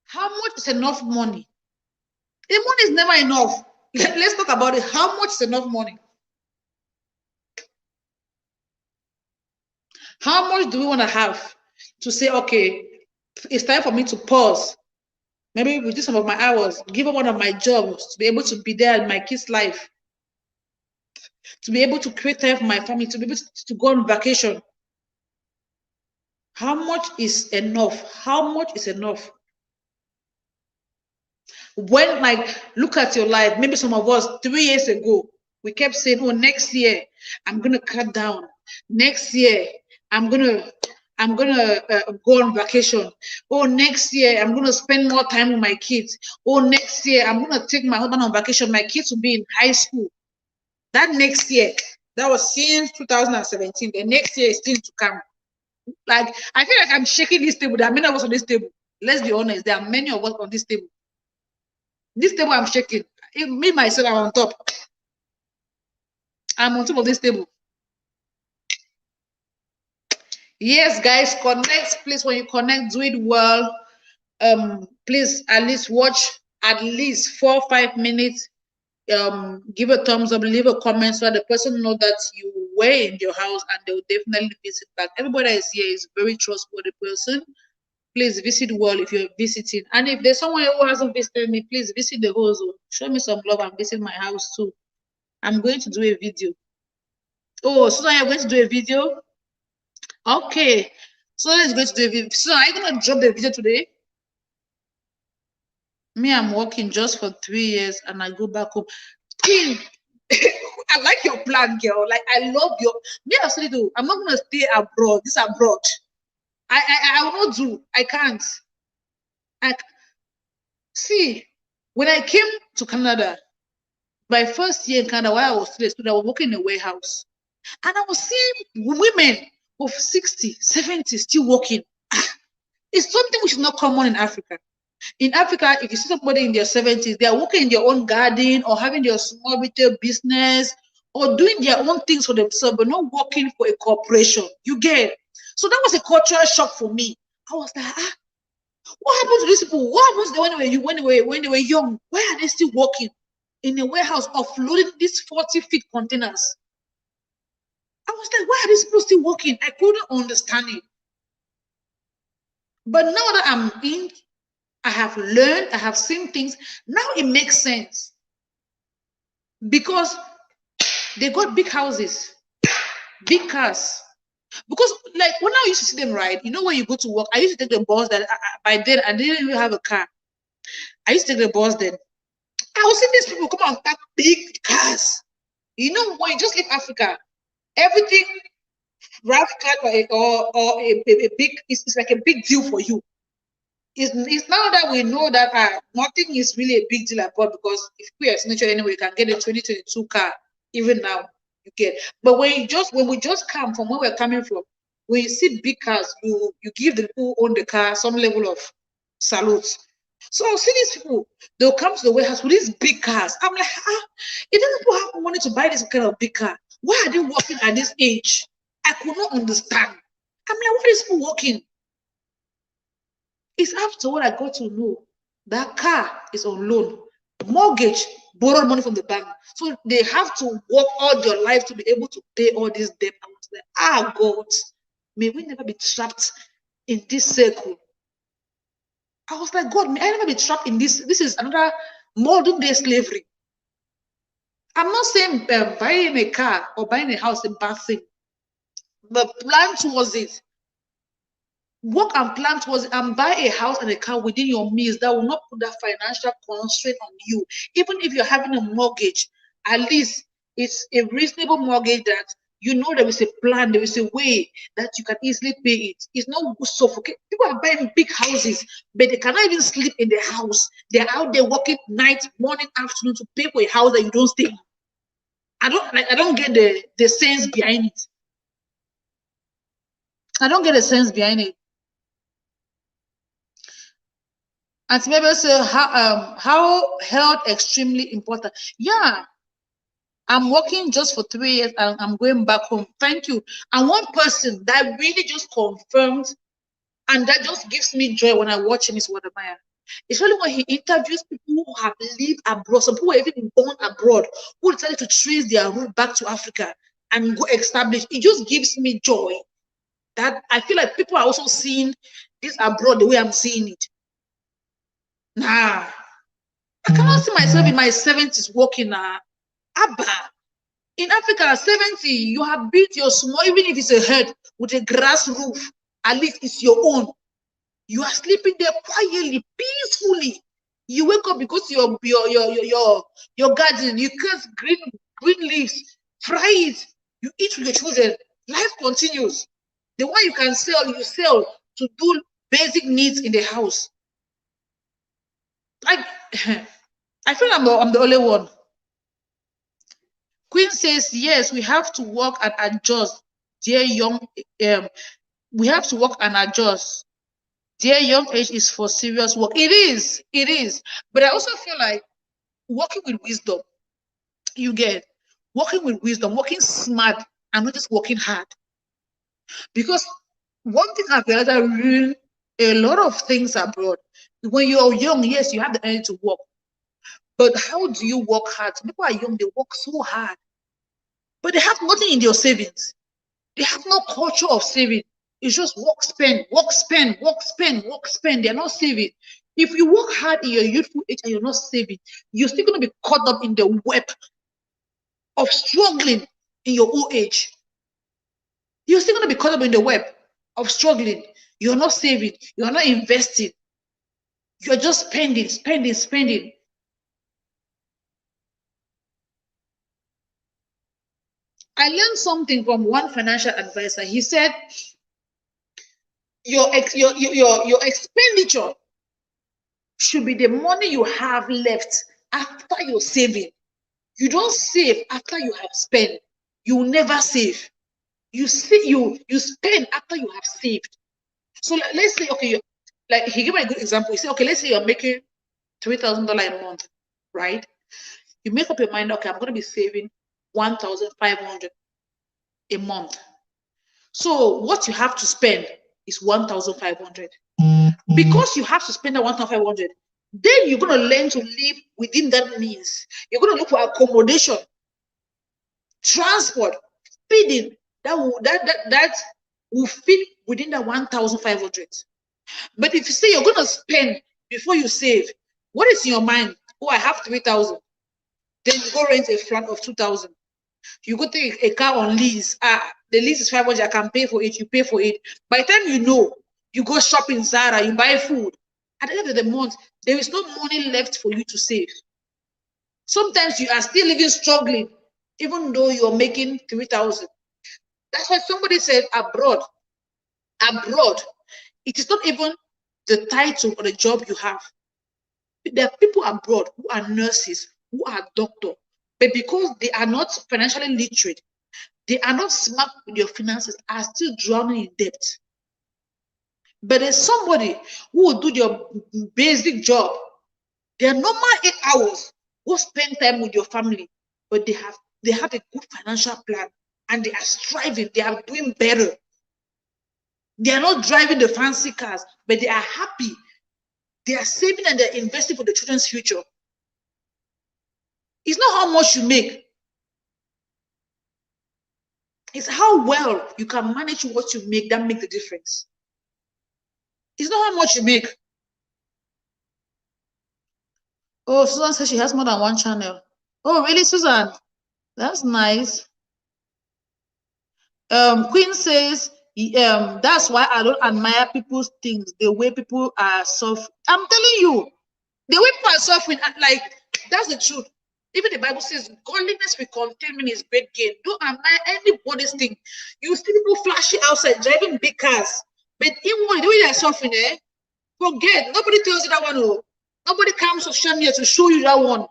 How much is enough money? The money is never enough. Let's talk about it. How much is enough money? How much do we want to have to say, okay, it's time for me to pause? Maybe reduce some of my hours, give up one of my jobs to be able to be there in my kids' life, to be able to create time for my family, to be able to go on vacation. How much is enough? How much is enough? When, like, look at your life. Maybe some of us 3 years ago, we kept saying, oh, next year I'm gonna cut down. Next year I'm gonna go on vacation. Oh, next year I'm gonna spend more time with my kids. Oh, next year I'm gonna take my husband on vacation. My kids will be in high school. That next year, that was since 2017. The next year is still to come. Like, I feel like I'm shaking this table. There are many of us on this table. Let's be honest. There are many of us on this table. This table I'm shaking. Me myself, I'm on top. I'm on top of this table. Yes, guys, connect. Please, when you connect, do it well. Please at least watch at least 4 or 5 minutes. Give a thumbs up, leave a comment so that the person know that you were in your house and they will definitely visit back. Everybody that is here is very trustworthy person. Please visit well if you're visiting. And if there's someone who hasn't visited me, please visit the whole zone. Show me some love and visit my house too. I'm going to do a video. Oh, Susan, you're going to do a video? Okay. Susan is going to do a video. Susan, are you going to drop the video today? Me, I'm working just for 3 years and I go back home. King, I like your plan, girl. Like, I love your. Me, I said, I'm not going to stay abroad. This abroad. I will not do. I can't. I see. When I came to Canada, my first year in Canada, while I was still a student, I was working in a warehouse. And I was seeing women of 60, 70 still working. It's something which is not common in Africa. In Africa, if you see somebody in their 70s, they are working in their own garden or having their small retail business or doing their own things for themselves, but not working for a corporation. You get? So that was a cultural shock for me. I was like, what happened to these people? What happened to them when they were young? Why are they still working in a warehouse offloading these 40-feet containers? I was like, why are these people still working? I couldn't understand it. But now that I'm in, I have learned, I have seen things. Now it makes sense because they got big houses, big cars. Because like when I used to see them ride, you know, when you go to work, I used to take the bus. That by then I didn't even have a car. I used to take the bus then. I was seeing these people come out with big cars. You know, when you just leave Africa, everything drive car or a big, it's like a big deal for you. It's now that we know that nothing is really a big deal about, because if we are signature anyway, you can get a 2022 car even now. You get, but when we just come from where we're coming from, when you see big cars, you give the people who own the car some level of salute. So I'll see these people, they'll come to the warehouse with these big cars. I'm like, if these people have money to buy this kind of big car, why are they working at this age? I could not understand. I'm like, why are these people working? It's after what I got to know that car is on loan, mortgage, borrowed money from the bank. So they have to work all their life to be able to pay all this debt. I was like, God, may we never be trapped in this circle. I was like, God, may I never be trapped in this. This is another modern day slavery. I'm not saying buying a car or buying a house is a bad thing, but plan towards it. Work and plan towards it and buy a house and a car within your means that will not put that financial constraint on you. Even if you're having a mortgage, at least it's a reasonable mortgage that you know there is a plan, there is a way that you can easily pay it. It's not suffocate. People are buying big houses, but they cannot even sleep in the house. They're out there working night, morning, afternoon to pay for a house that you don't stay in. I don't get the sense behind it. I don't get the sense behind it. And maybe say how health extremely important. Yeah, I'm working just for 3 years and I'm going back home. Thank you. And one person that really just confirmed and that just gives me joy when I watch him is Wadamaya. Especially when he interviews people who have lived abroad, some people have even been born abroad, who decided to trace their route back to Africa and go establish. It just gives me joy that I feel like people are also seeing this abroad the way I'm seeing it. Nah, I cannot see myself in my 70s working Abba. In Africa, 70, you have built your small, even if it's a hut with a grass roof, at least it's your own. You are sleeping there quietly, peacefully. You wake up because your garden, you cut green leaves, fry it, you eat with your children. Life continues. The one you can sell, you sell to do basic needs in the house. I feel I'm the only one. Queen says, yes, we have to work and adjust. Dear young, we have to work and adjust. Dear young age is for serious work. It is. But I also feel like working with wisdom, you get, working with wisdom, working smart and not just working hard. Because One thing I've realized, I read a lot of things abroad. When you're young, yes, you have the energy to work. But how do you work hard? People are young, they work so hard. But they have nothing in their savings. They have no culture of saving. It's just work, spend, work, spend, work, spend, work, spend. They're not saving. If you work hard in your youthful age and you're not saving, you're still going to be caught up in the web of struggling in your old age. You're still going to be caught up in the web of struggling. You're not saving. You're not investing. You're just spending, spending, spending. I learned something from one financial advisor. He said, your expenditure should be the money you have left after your saving. You don't save after you have spent. You will never save. You spend after you have saved. So let's say, okay, like he gave me a good example. He said, okay, let's say you're making $3,000 a month, right? You make up your mind, okay, I'm going to be saving 1,500 a month. So what you have to spend is 1,500. Because you have to spend that 1,500, then you're going to learn to live within that means. You're going to look for accommodation, transport, feeding that will fit within that 1,500. But if you say you're going to spend before you save, what is in your mind? Oh, I have 3,000. Then you go rent a flat of 2,000. You go take a car on lease. The lease is 500. I can pay for it. You pay for it. By the time you know, you go shop in Zara, you buy food. At the end of the month, there is no money left for you to save. Sometimes you are still living struggling, even though you're making 3,000. That's why somebody said abroad, it is not even the title or the job you have. There are people abroad who are nurses, who are doctors, but because they are not financially literate, they are not smart with your finances, are still drowning in debt. But there's somebody who will do your basic job. Their normal 8 hours, go spend time with your family, but they have a good financial plan and they are striving, they are doing better. They are not driving the fancy cars, but they are happy. They are saving and they're investing for the children's future. It's not how much you make. It's how well you can manage what you make that makes the difference. It's not how much you make. Oh, Susan says she has more than one channel. Oh, really, Susan? That's nice. Queen says, that's why I don't admire people's things, the way people are suffering. I'm telling you, the way people are suffering, like, that's the truth. Even the Bible says, godliness with contentment is great gain. Don't admire anybody's thing. You see people flashing outside, driving big cars. But inwardly, the way they're suffering, forget. Nobody tells you that one. Oh. Nobody comes to social media to show you that one.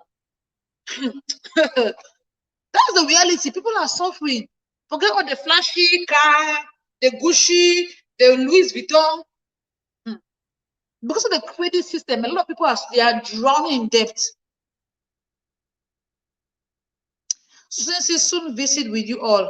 That's the reality. People are suffering. Forget all the flashy car, the Gucci, the Louis Vuitton. Because of the credit system, a lot of people are drowning in debt. Susan says soon visit with you all.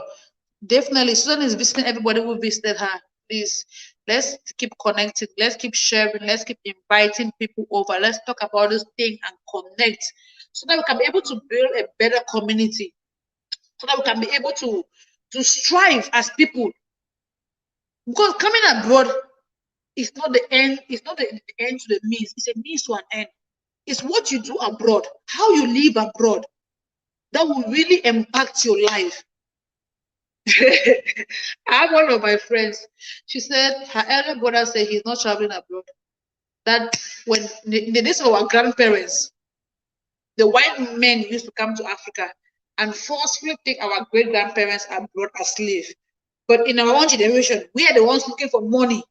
Definitely, Susan is visiting everybody who visited her. Please, let's keep connecting. Let's keep sharing. Let's keep inviting people over. Let's talk about this thing and connect so that we can be able to build a better community. So that we can be able to strive as people. Because coming abroad is not the end, it's not the end to the means, it's a means to an end. It's what you do abroad, how you live abroad, that will really impact your life. I have one of my friends, she said her elder brother said he's not traveling abroad. That when in the days of our grandparents, the white men used to come to Africa and forcefully take our great grandparents abroad as slaves. But in our own generation, we are the ones looking for money,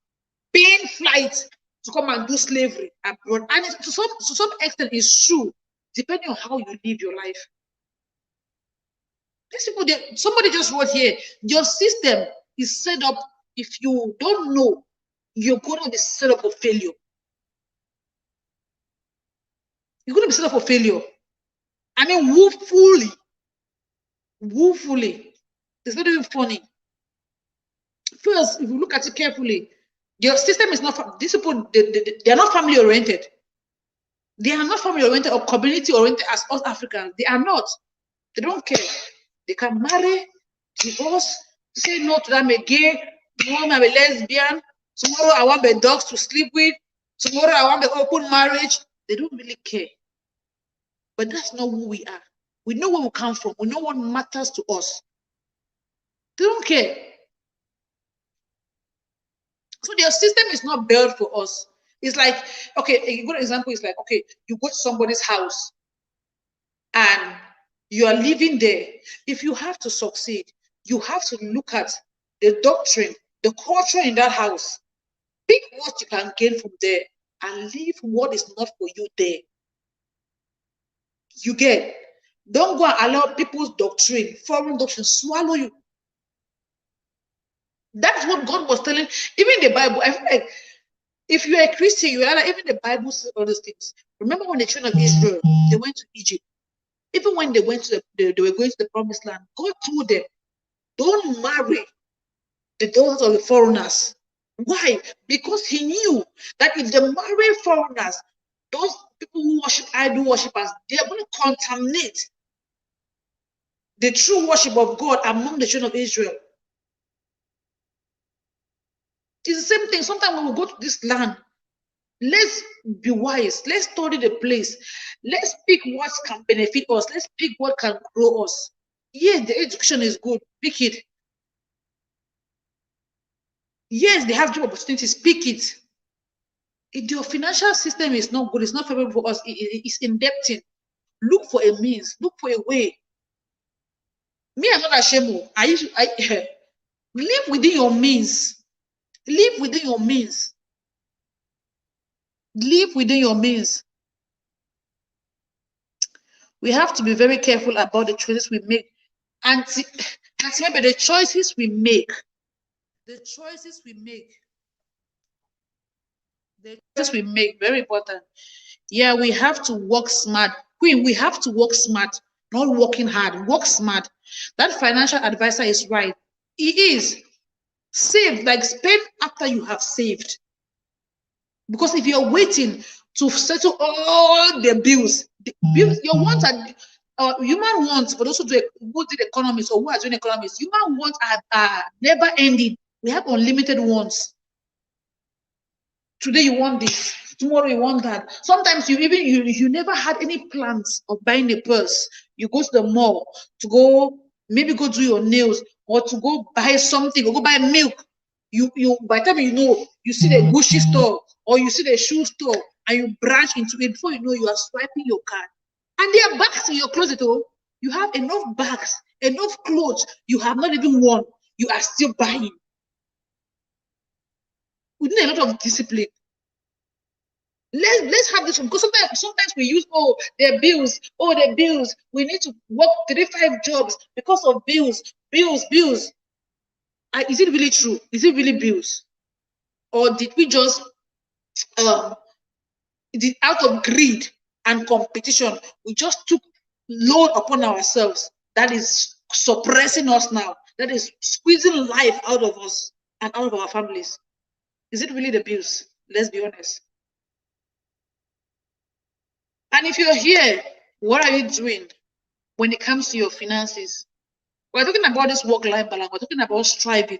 paying flights to come and do slavery abroad. And to some extent, it's true, depending on how you live your life. These people, somebody just wrote here, your system is set up. If you don't know, you're going to be set up for failure. You're going to be set up for failure. I mean, woefully. It's not even funny. First, if you look at it carefully, your system is not, these people, they are not family oriented. They are not family oriented or community oriented as us Africans. They are not. They don't care. They can marry, divorce, say no to that, I'm a gay, tomorrow I'm a lesbian, tomorrow I want the dogs to sleep with, tomorrow I want the open marriage. They don't really care. But that's not who we are. We know where we come from. We know what matters to us. They don't care. So their system is not built for us. It's like, okay, a good example is like, okay, you go to somebody's house and you are living there. If you have to succeed, you have to look at the doctrine, the culture in that house. Pick what you can gain from there and leave what is not for you there. You get. Don't go and allow people's doctrine, foreign doctrine, swallow you. That's what God was telling. Even the Bible, I feel like if you're a Christian, you are like, even the Bible says all those things. Remember when the children of Israel, they went to Egypt. Even when they went to they were going to the promised land, God told them, don't marry the daughters of the foreigners. Why? Because he knew that if they marry foreigners, those people who worship idol worshippers, they are going to contaminate the true worship of God among the children of Israel. It's the same thing. Sometimes when we go to this land, let's be wise. Let's study the place. Let's pick what can benefit us. Let's pick what can grow us. Yes, the education is good. Pick it. Yes, they have job opportunities. Pick it. If your financial system is not good, it's not favorable for us, it's indebting. Look for a means. Look for a way. Me, I'm not ashamed. I live within your means. Live within your means. Live within your means. We have to be very careful about the choices we make. And remember, the choices we make, the choices we make, very important. Yeah, we have to work smart. Queen, we have to work smart, not working hard. Work smart. That financial advisor is right. He is. Save, like spend after you have saved. Because if you're waiting to settle all the bills, your wants are human wants, but also to who did economics or who are doing economics, human wants are never ending. We have unlimited wants. Today you want this, tomorrow you want that. Sometimes you never had any plans of buying a purse. You go to the mall to go maybe go do your nails or to go buy something or go buy milk. You by the time you know, you see the Gucci store or you see the shoe store and you branch into it. Before you know, you are swiping your card and there are bags in your closet. Oh, you have enough bags, enough clothes you have not even worn, you are still buying. We need a lot of discipline. Let's have this one, because sometimes we use the bills. We need to work 35 jobs because of bills. Is it really true? Is it really bills? Or did we just out of greed and competition, we just took load upon ourselves that is suppressing us now, that is squeezing life out of us and out of our families? Is it really the bills? Let's be honest. And if you're here, what are you doing when it comes to your finances? We're talking about this work-life balance. We're talking about striving,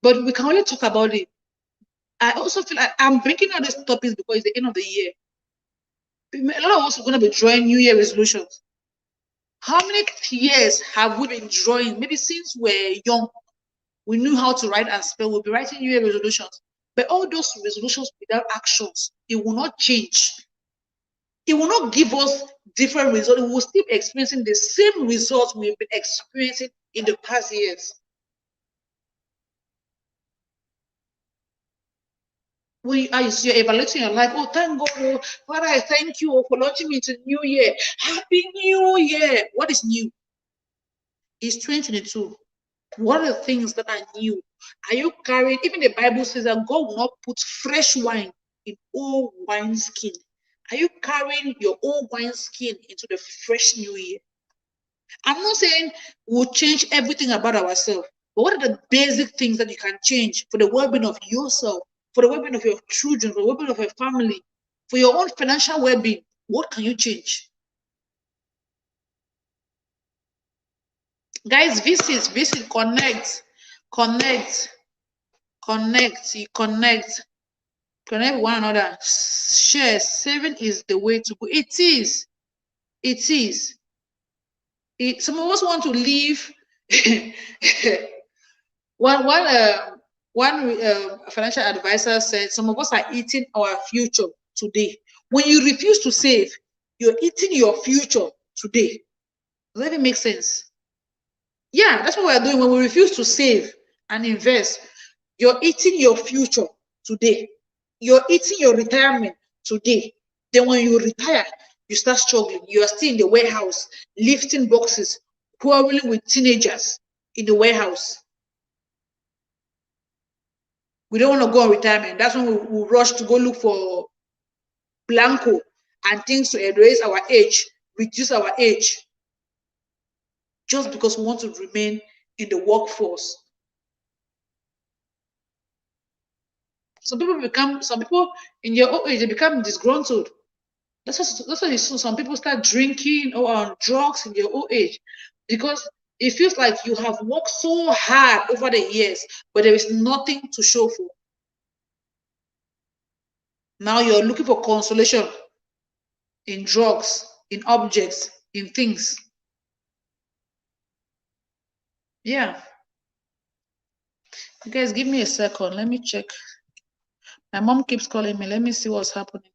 but we can only talk about it. I also feel like I'm bringing out these topics because it's the end of the year. A lot of us are going to be drawing New Year resolutions. How many years have we been drawing? Maybe since we're young, we knew how to write and spell. We'll be writing New Year resolutions. But all those resolutions without actions, it will not change. It will not give us different results. We will still be experiencing the same results we've been experiencing in the past years. When you're evaluating your life, oh, thank God, oh, Father, I thank you for launching me into New Year. Happy New Year. What is new? It's 2022. What are the things that are new? Are you carrying? Even the Bible says that God will not put fresh wine in old wine skin. Are you carrying your old wine skin into the fresh new year? I'm not saying we'll change everything about ourselves. But what are the basic things that you can change for the well-being of yourself, for the well-being of your children, for the well-being of your family, for your own financial well-being? What can you change? Guys, visit, connect, connect, you connect with one another. Share. Saving is the way to go. It is. It is. Some of us want to live. One financial advisor said some of us are eating our future today. When you refuse to save, you're eating your future today. Does that even make sense? Yeah, that's what we're doing. When we refuse to save and invest, you're eating your future today. You're eating your retirement today. Then when you retire, you start struggling. You are still in the warehouse, lifting boxes, quarreling with teenagers in the warehouse. We don't want to go on retirement. That's when we rush to go look for Blanco and things to erase our age, reduce our age, just because we want to remain in the workforce. Some people in your old age, they become disgruntled. That's what you see. Some people start drinking or on drugs in their old age because it feels like you have worked so hard over the years, but there is nothing to show for. Now you're looking for consolation in drugs, in objects, in things. Yeah. You guys, give me a second. Let me check. My mom keeps calling me. Let me see what's happening.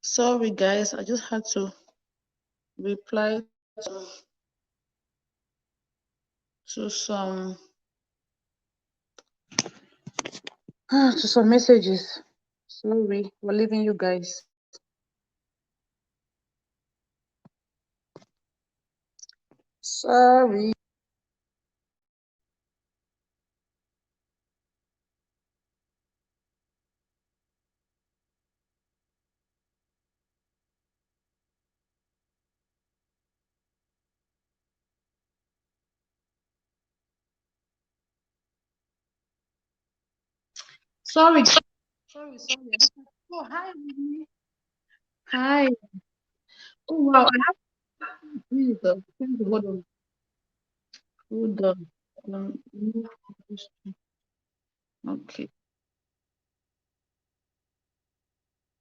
Sorry, guys. I just had to reply to some to some messages. Sorry, we're leaving you guys. Sorry. Sorry. Sorry. Oh, hi. Mimi. Hi. Oh, wow. I have Jesus. Hold on. Hold on. Okay.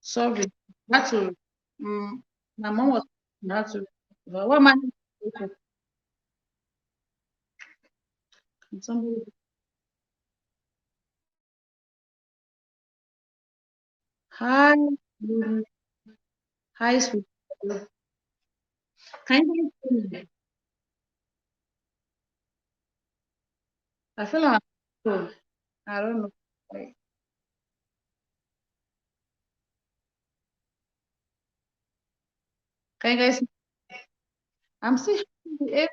Sorry. I had to. My mom was. I had to. What am I? Okay. Can somebody. Hi. Hi, sweet. Can you hear me? I feel like I'm. I don't know. Like, can you guys? I'm still every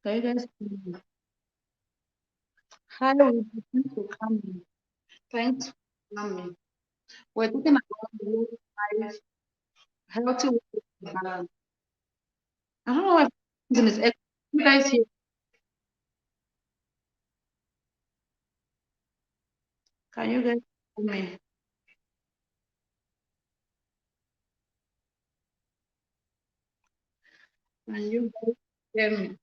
Can you guys? Hi, thanks for coming. Thanks for coming. We're talking about the work-life, healthy work-life balance. I don't know why using this. You guys here? Can you guys hear me? Can you guys hear me?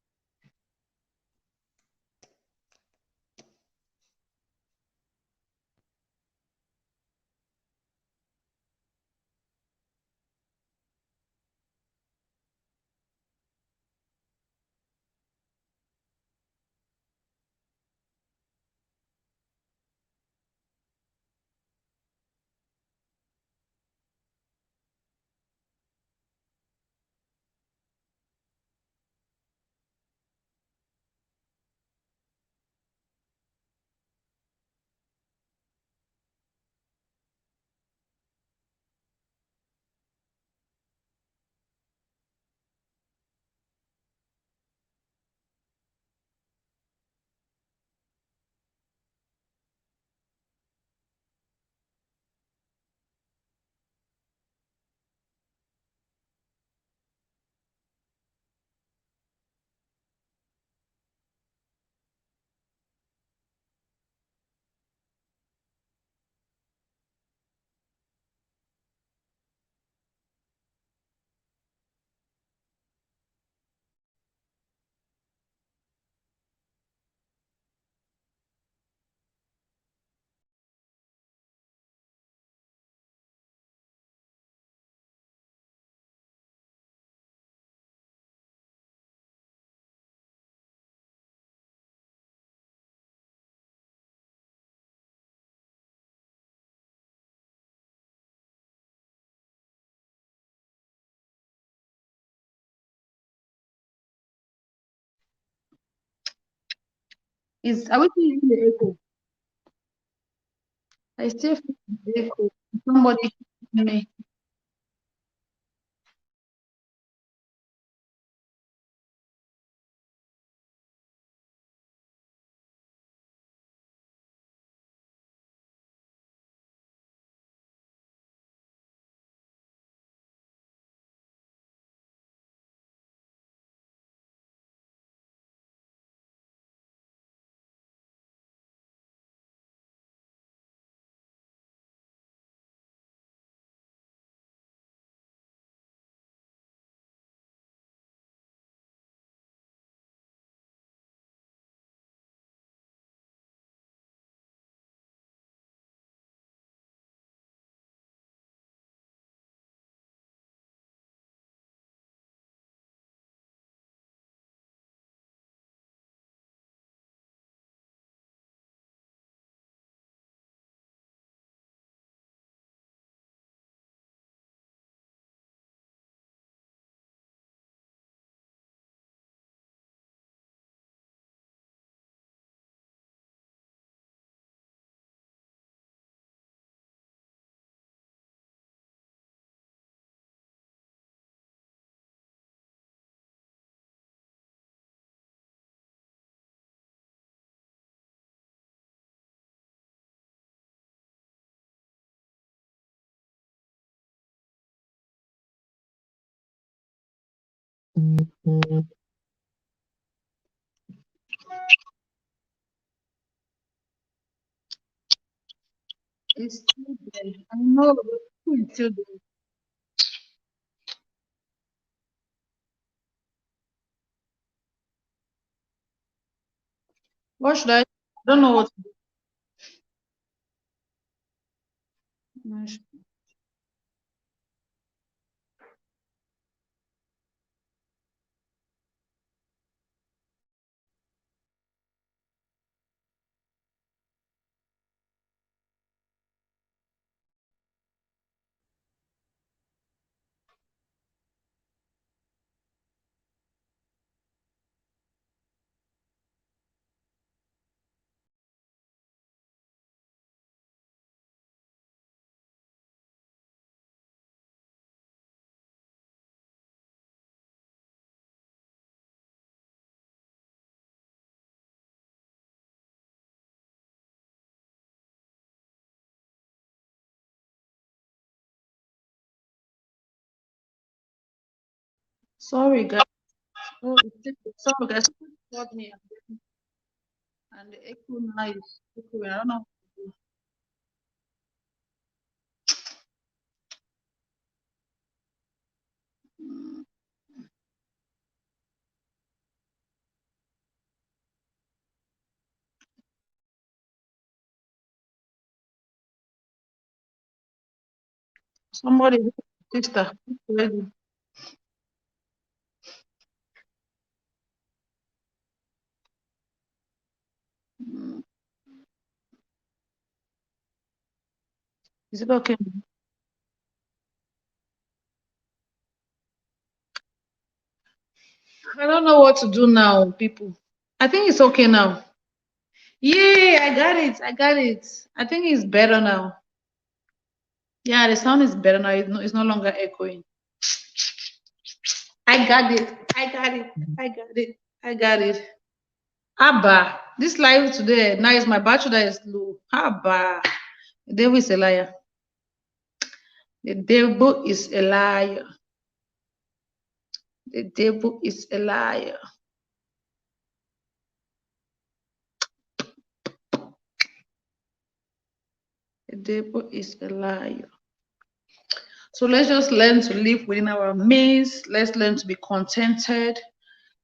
Are we still in the echo? I still feel the echo. Somebody me. It's still there. I know, but it's still there. What should I don't know what to do. Sorry, guys. Oh, sorry, guys. Somebody called me and the echo now is echoing. I don't know. Somebody, sister. Is it okay? I don't know what to do now, people. I think it's okay now. Yay, I got it. I got it. I think it's better now. Yeah, the sound is better now. It's no longer echoing. I got it. I got it. I got it. I got it. Abba, this live today. Now is my battery that is low. Abba, the devil is a liar. The devil is a liar. The devil is a liar. The devil is a liar. So let's just learn to live within our means. Let's learn to be contented.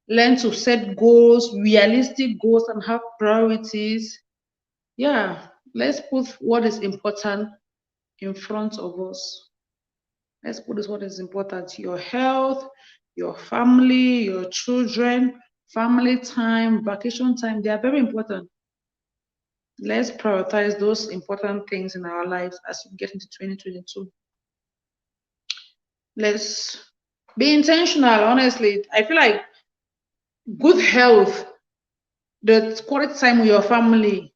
Learn to set goals, realistic goals, and have priorities. Yeah, let's put what is important in front of us. Let's put this what is important: your health, your family, your children, family time, vacation time. They are very important. Let's prioritize those important things in our lives as we get into 2022. Let's be intentional. Honestly, I feel like good health the quality time with your family,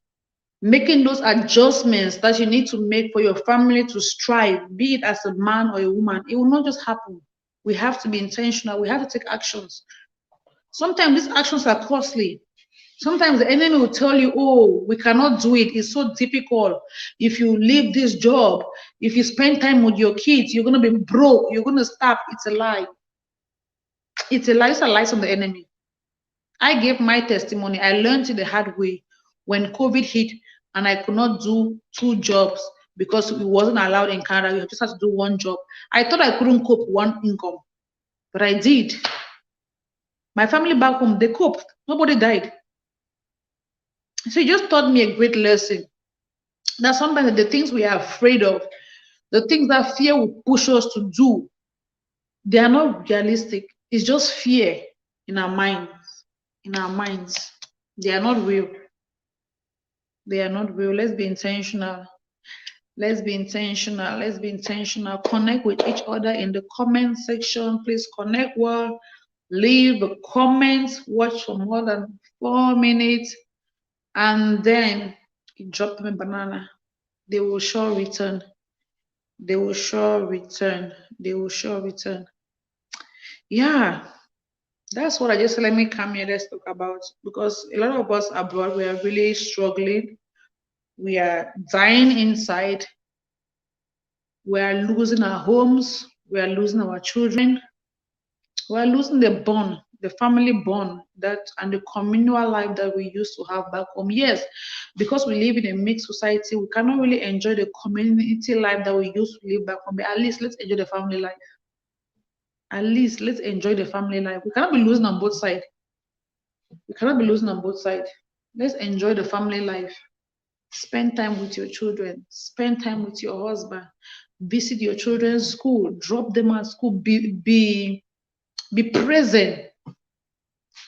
making those adjustments that you need to make for your family to strive, be it as a man or a woman. It will not just happen. We have to be intentional. We have to take actions. Sometimes these actions are costly. Sometimes the enemy will tell you, oh, we cannot do it. It's so difficult. If you leave this job, if you spend time with your kids, you're going to be broke. You're going to starve. It's a lie. It's a lie. It's a lie from the enemy. I gave my testimony. I learned it the hard way when COVID hit and I could not do 2 jobs because it wasn't allowed in Canada. You just had to do 1 job. I thought I couldn't cope 1 income, but I did. My family back home, they coped. Nobody died. So it just taught me a great lesson that sometimes the things we are afraid of, the things that fear will push us to do, they are not realistic. It's just fear in our minds. In our minds. They are not real. They are not real. Let's be intentional. Let's be intentional. Let's be intentional. Connect with each other in the comment section. Please connect well. Leave a comment. Watch for more than 4 minutes. And then drop them a banana. They will sure return. They will sure return. They will sure return. Yeah. That's what I just let me come here. Let's talk about, because a lot of us abroad, we are really struggling. We are dying inside. We are losing our homes. We are losing our children. We are losing the bond, the family bond that and the communal life that we used to have back home. Yes, because we live in a mixed society, we cannot really enjoy the community life that we used to live back home. But at least let's enjoy the family life. At least let's enjoy the family life. We cannot be losing on both sides. We cannot be losing on both sides. Let's enjoy the family life. Spend time with your children. Spend time with your husband. Visit your children's school. Drop them at school. Be present.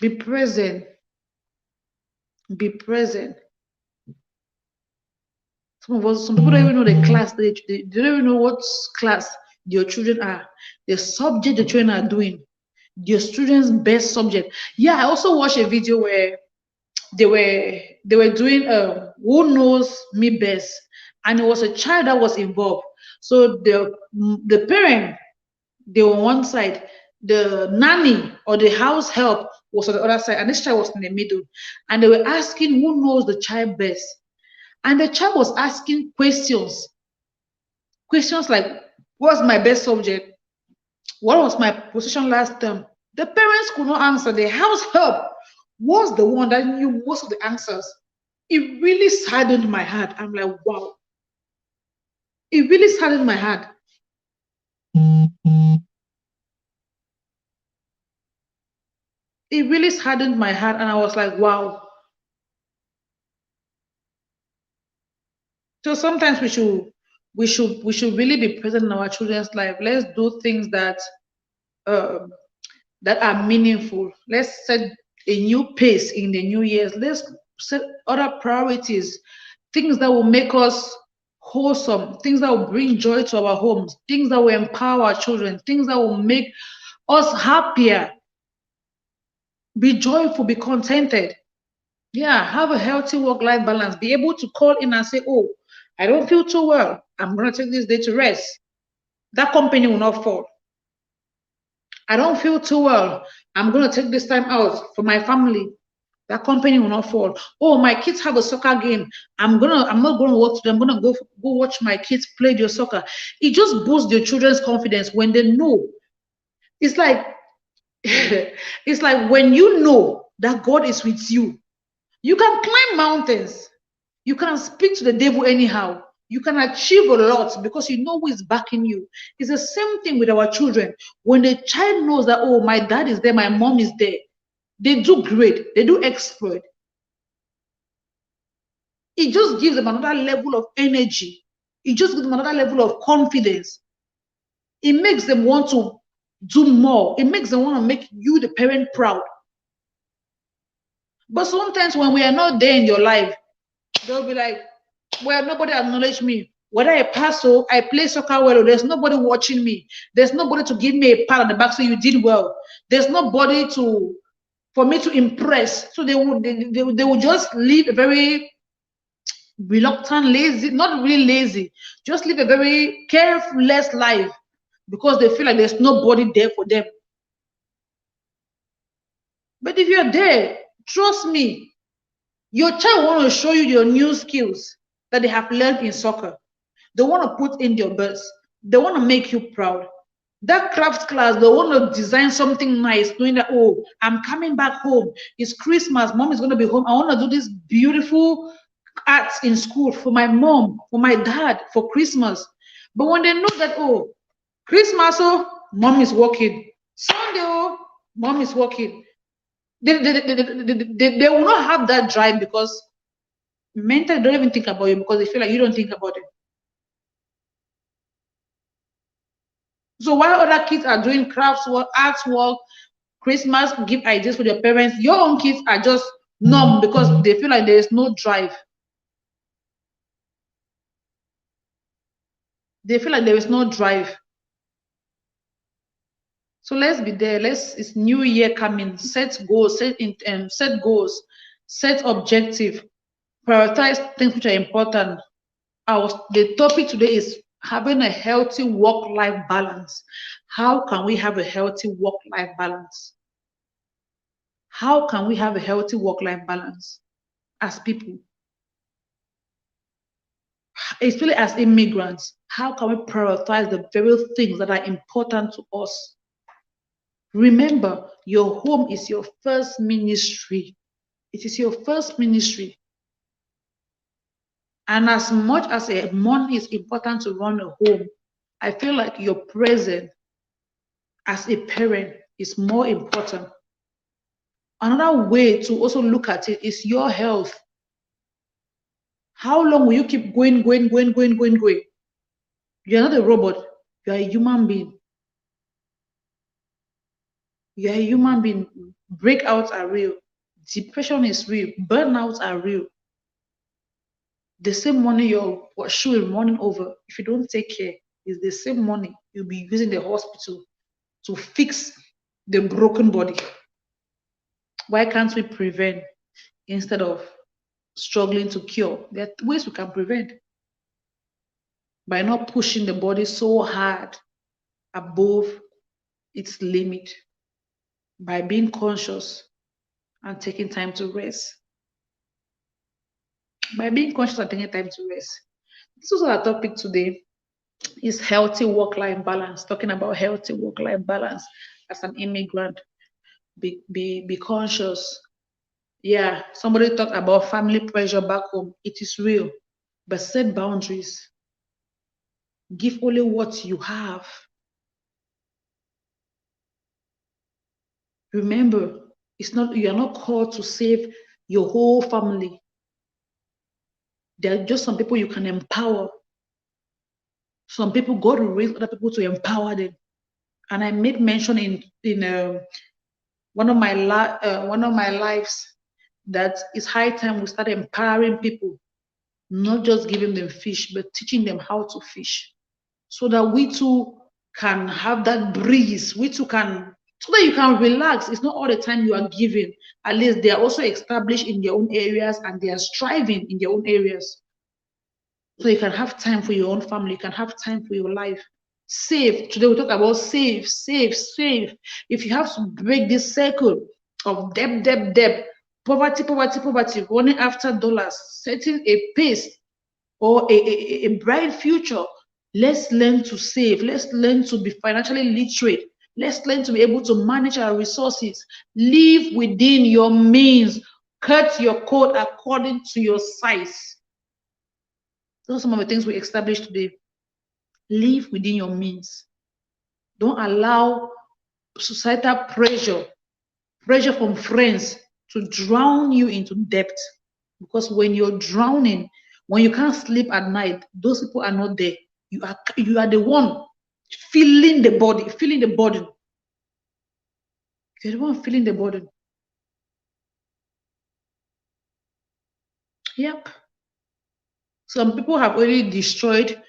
Be present. Be present. Some people don't even know the class. They don't even know what class your children are. The subject the children are doing. Your students' best subject. Yeah, I also watched a video where they were doing who knows me best, and it was a child that was involved. So the parent, they were on one side, the nanny or the house help was on the other side, and this child was in the middle, and they were asking who knows the child best, and the child was asking questions like, what's my best subject, what was my position last term. The parents could not answer. The house help was the one that knew most of the answers. It really saddened my heart. I'm like, wow. It really saddened my heart. It really saddened my heart, and I was like, wow. So sometimes we should really be present in our children's life. Let's do things that that are meaningful. Let's set a new pace in the new years. Let's set other priorities, things that will make us wholesome, things that will bring joy to our homes, things that will empower our children, things that will make us happier. Be joyful, be contented. Yeah, have a healthy work-life balance. Be able to call in and say, oh, I don't feel too well. I'm going to take this day to rest. That company will not fall. I don't feel too well. I'm going to take this time out for my family. That company will not fall. Oh, my kids have a soccer game. I'm not going to work today. I'm going to go watch my kids play their soccer. It just boosts your children's confidence when they know. It's like it's like when you know that God is with you, you can climb mountains. You can speak to the devil anyhow. You can achieve a lot because you know who is backing you. It's the same thing with our children. When the child knows that, oh, my dad is there, my mom is there, they do great, they do exploit. It just gives them another level of energy. It just gives them another level of confidence. It makes them want to do more. It makes them want to make you, the parent, proud. But sometimes when we are not there in your life, they'll be like, well, nobody acknowledge me. Whether I pass or I play soccer well, or there's nobody watching me. There's nobody to give me a pat on the back so you did well. There's nobody to for me to impress. So they would just live a very reluctant, lazy, not really lazy, just live a very careless life because they feel like there's nobody there for them. But if you're there, trust me, your child want to show you your new skills that they have learned in soccer. They want to put in their best. They want to make you proud. That craft class, they want to design something nice, knowing that, oh, I'm coming back home. It's Christmas. Mom is going to be home. I want to do this beautiful arts in school for my mom, for my dad, for Christmas. But when they know that, oh, Christmas, oh, mom is working. Sunday, oh, mom is working. They will not have that drive because mentally they don't even think about you because they feel like you don't think about them. So while other kids are doing crafts work, arts work, Christmas, give ideas for their parents, your own kids are just numb because they feel like there is no drive. They feel like there is no drive. So let's be there. It's new year coming. Set goals, set goals, set objective, prioritize things which are important. The topic today is having a healthy work-life balance. How can we have a healthy work-life balance? How can we have a healthy work-life balance as people? Especially as immigrants, how can we prioritize the very things that are important to us? Remember, your home is your first ministry. It is your first ministry. And as much as money is important to run a home, I feel like your presence as a parent is more important. Another way to also look at it is your health. How long will you keep going? You're not a robot. You're a human being. You're a human being. Breakouts are real. Depression is real. Burnouts are real. The same money you're pursuing, running over, if you don't take care, is the same money you'll be using the hospital to fix the broken body. Why can't we prevent instead of struggling to cure? There are ways we can prevent by not pushing the body so hard above its limit, by being conscious and taking time to rest. By being conscious and taking time to rest. This is our topic today, is healthy work-life balance, talking about healthy work-life balance as an immigrant. Be conscious. Yeah, somebody talked about family pressure back home. It is real, but set boundaries. Give only what you have. Remember, you are not called to save your whole family. There are just some people you can empower. Some people, God will raise other people to empower them. And I made mention in one of my lives that it's high time we start empowering people, not just giving them fish, but teaching them how to fish, so that we too can have that breeze. We too can, so that you can relax. It's not all the time you are giving. At least they are also established in their own areas and they are striving in their own areas. So you can have time for your own family. You can have time for your life. Save. Today we talk about save. If you have to break this circle of debt, poverty, running after dollars, setting a pace or a bright future, let's learn to save. Let's learn to be financially literate. Let's learn to be able to manage our resources. Live within your means. Cut your coat according to your size. Those are some of the things we established today. Live within your means. Don't allow societal pressure from friends to drown you into debt. Because when you're drowning, when you can't sleep at night, those people are not there. You are the one feeling the burden. You're the one feeling the burden. Yep. Some people have already destroyed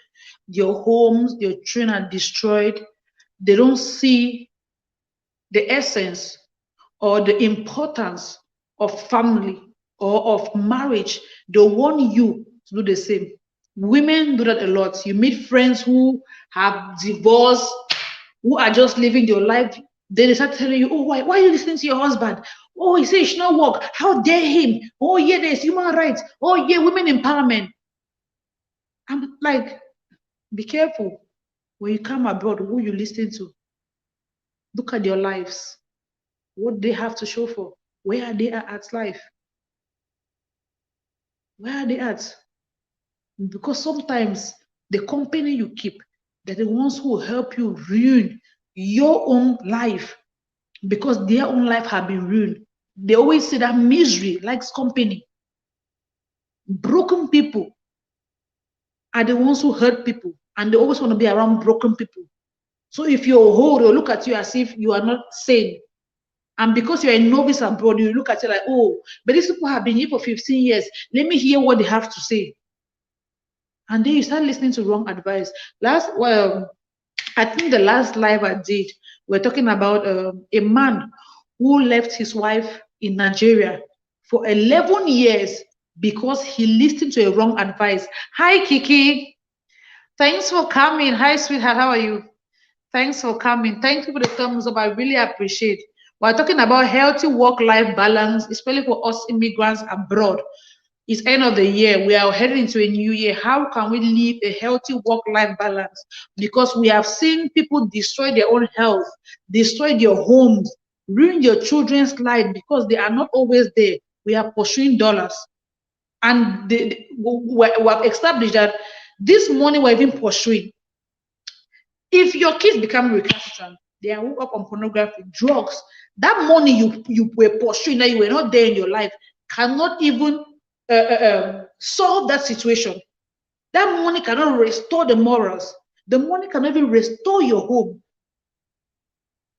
their homes, their children are destroyed. They don't see the essence or the importance of family or of marriage, they want you to do the same. Women do that a lot. You meet friends who have divorced, who are just living their life. They start telling you, oh, why are you listening to your husband? Oh, he says he should not work. How dare him? Oh, yeah, there's human rights. Oh, yeah, women empowerment. I'm like, be careful when you come abroad, who you listen to. Look at their lives. What they have to show for. Where are they at life? Where are they at? Because sometimes the company you keep, they're the ones who will help you ruin your own life because their own life have been ruined. They always say that misery likes company. Broken people are the ones who hurt people, and they always want to be around broken people. So if you're whole, they'll look at you as if you are not sane. And because you're a novice abroad, you look at it like, oh, but these people have been here for 15 years. Let me hear what they have to say. And then you start listening to wrong advice. I think the last live I did, we're talking about a man who left his wife in Nigeria for 11 years because he listened to a wrong advice. Hi, Kiki. Thanks for coming. Hi, sweetheart. How are you? Thanks for coming. Thank you for the thumbs up. I really appreciate. We're talking about healthy work-life balance, especially for us immigrants abroad. It's end of the year. We are heading into a new year. How can we live a healthy work-life balance? Because we have seen people destroy their own health, destroy their homes, ruin your children's life because they are not always there. We are pursuing dollars. And we have established that this money we're even pursuing. If your kids become recalcitrant, they are hooked up on pornography, drugs, that money you were pursuing that you were not there in your life cannot even solve that situation. That money cannot restore the morals. The money cannot even restore your home.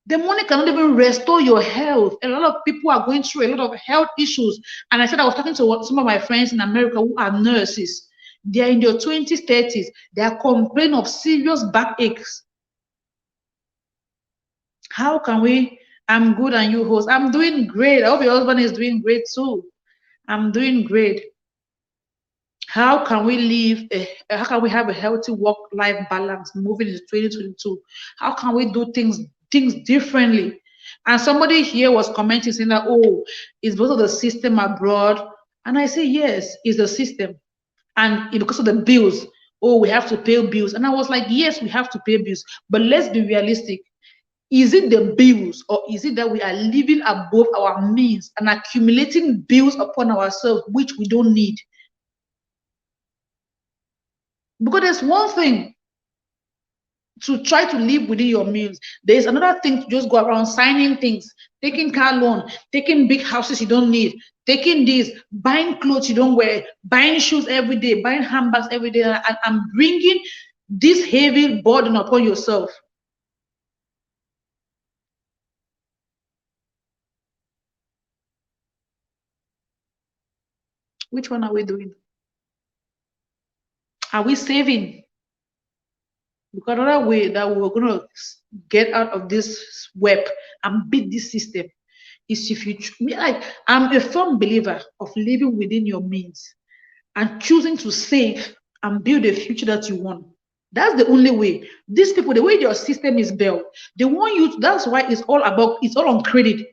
The money cannot even restore your health. A lot of people are going through a lot of health issues. And I said I was talking to some of my friends in America who are nurses. They are in their 20s, 30s. They are complaining of serious backaches. How can we? I'm good and you host. I'm doing great. I hope your husband is doing great too. I'm doing great. How can we how can we have a healthy work-life balance moving into 2022? How can we do things differently? And somebody here was commenting saying that, oh, it's because of the system abroad. And I say, yes, it's the system. And because of the bills, oh, we have to pay bills. And I was like, yes, we have to pay bills. But let's be realistic. Is it the bills, or is it that we are living above our means and accumulating bills upon ourselves which we don't need? Because there's one thing to try to live within your means. There's another thing to just go around signing things, taking car loan, taking big houses you don't need, taking this, buying clothes you don't wear, buying shoes every day, buying handbags every day, and bringing this heavy burden upon yourself. Which one are we doing? Are we saving? Because another way that we're going to get out of this web and beat this system is if you like. I'm a firm believer of living within your means and choosing to save and build a future that you want. That's the only way. These people, the way your system is built, they want you to, that's why it's all on credit.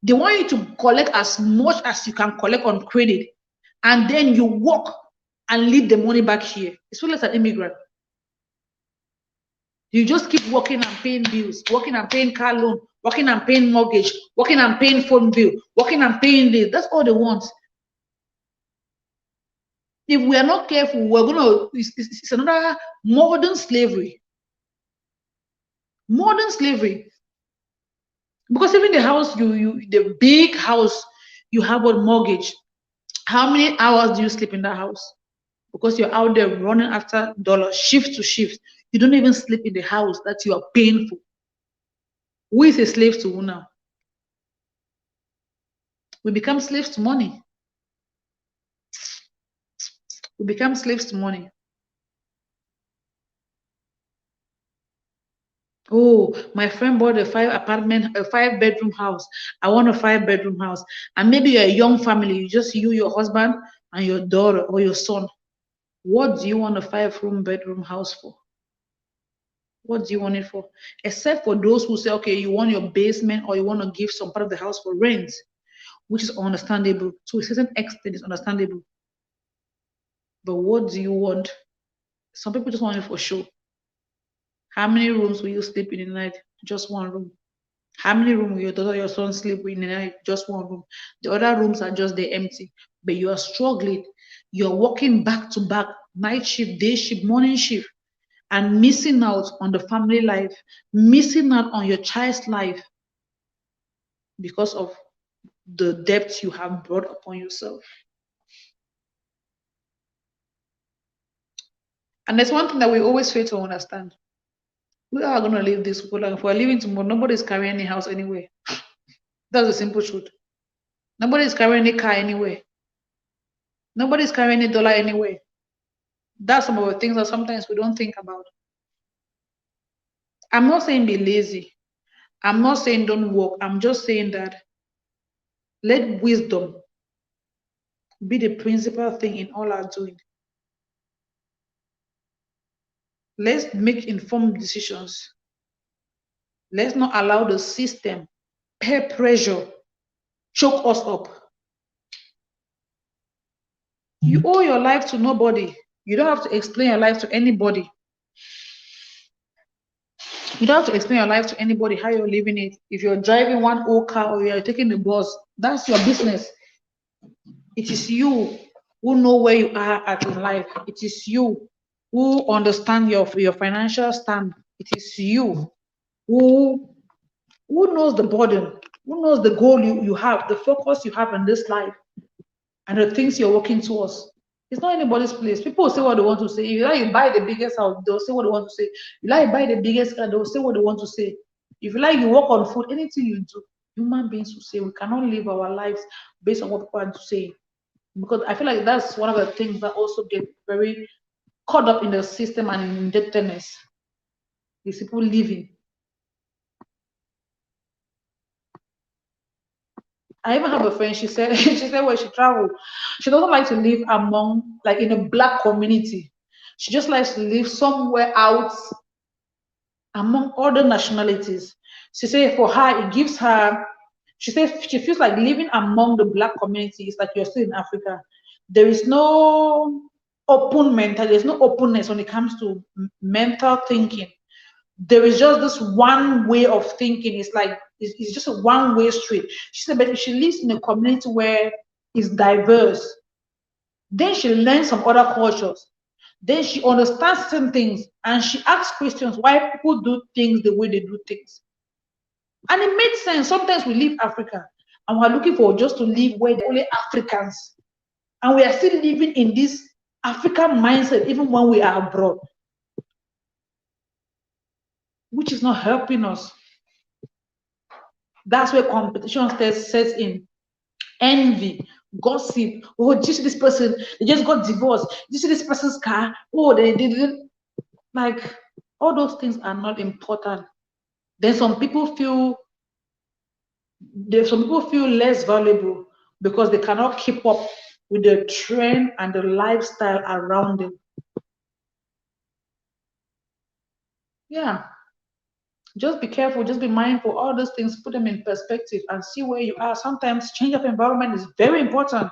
They want you to collect as much as you can collect on credit, and then you work and leave the money back here. It's well as an immigrant. You just keep working and paying bills, working and paying car loan, working and paying mortgage, working and paying phone bill, working and paying this. That's all they want. If we are not careful, we're gonna it's another modern slavery. Modern slavery. Because even the house the big house you have on mortgage, how many hours do you sleep in that house? Because you're out there running after dollars, shift to shift. You don't even sleep in the house that you are paying for. Who is a slave to who now? We become slaves to money. We become slaves to money. Oh, my friend bought a 5-bedroom house. I want a 5-bedroom house. And maybe you're a young family, just you, your husband, and your daughter or your son. What do you want a 5-bedroom house for? What do you want it for? Except for those who say, okay, you want your basement or you want to give some part of the house for rent, which is understandable. To a certain extent, it's understandable. But what do you want? Some people just want it for show. How many rooms will you sleep in the night? Just one room. How many rooms will your daughter or your son sleep in the night? Just one room. The other rooms are just there empty. But you are struggling. You're working back to back, night shift, day shift, morning shift, and missing out on the family life, missing out on your child's life because of the debt you have brought upon yourself. And there's one thing that we always fail to understand. We are going to leave this world, and if we're leaving tomorrow, nobody's carrying any house anyway. That's the simple truth. Nobody's carrying any car anyway. Nobody's carrying any dollar anyway. That's some of the things that sometimes we don't think about. I'm not saying be lazy. I'm not saying don't work. I'm just saying that let wisdom be the principal thing in all our doing. Let's make informed decisions. Let's not allow the system, peer pressure, choke us up. You owe your life to nobody. You don't have to explain your life to anybody. You don't have to explain your life to anybody how you're living it. If you're driving one old car or you're taking the bus, that's your business. It is you who know where you are at in life. It is you who understand your financial stand. It is you who knows the burden, who knows the goal you have, the focus you have in this life, and the things you're working towards. It's not anybody's place. People say what they want to say. If you like you buy the biggest house, they'll say what they want to say. If you like you buy the biggest car, they'll say what they want to say. If you like you work on food, anything you do, human beings will say we cannot live our lives based on what people are saying. Because I feel like that's one of the things that also get very caught up in the system and in indebtedness. These people living. I even have a friend, she said she said when she traveled, she doesn't like to live among like in a black community. She just likes to live somewhere out among other nationalities. She said for her, it gives her, she said she feels like living among the black community is like you're still in Africa. There is no open mental, there's no openness when it comes to mental thinking. There is just this one way of thinking. It's like it's just a one-way street. She said, but if she lives in a community where it's diverse, then she learns some other cultures. Then she understands certain things and she asks questions why people do things the way they do things. And it makes sense. Sometimes we leave Africa and we're looking for just to live where they're only Africans. And we are still living in this African mindset even when we are abroad, which is not helping us. That's where competition sets in. Envy, gossip. Oh, did you see this person? They just got divorced. Did you see this person's car? Oh, they didn't. Like, all those things are not important. Then some people feel less valuable because they cannot keep up with the trend and the lifestyle around them. Yeah. Just be careful, just be mindful, all those things, put them in perspective and see where you are. Sometimes change of environment is very important.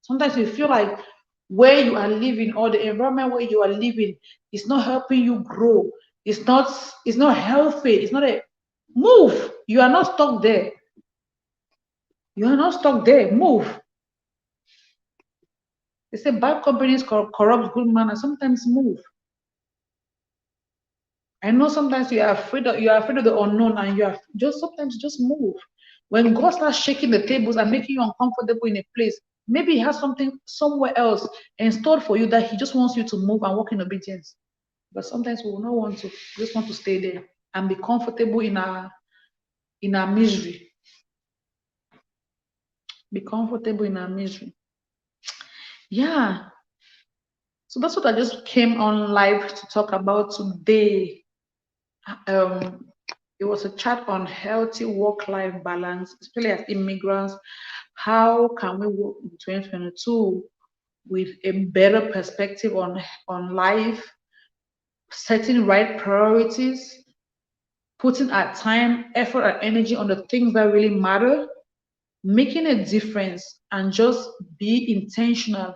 Sometimes you feel like where you are living or the environment where you are living is not helping you grow. It's not healthy. It's not a move. You are not stuck there. You are not stuck there. Move. They say bad companies corrupt good manners. Sometimes move. I know sometimes you are afraid of the unknown and you are just move. When God starts shaking the tables and making you uncomfortable in a place, maybe he has something somewhere else in store for you that he just wants you to move and walk in obedience. But sometimes we will not want to. We just want to stay there and be comfortable in our misery. Be comfortable in our misery. Yeah. So that's what I just came on live to talk about today. It was a chat on healthy work-life balance, especially as immigrants. How can we work in 2022 with a better perspective on life, setting right priorities, putting our time, effort, and energy on the things that really matter, making a difference, and just be intentional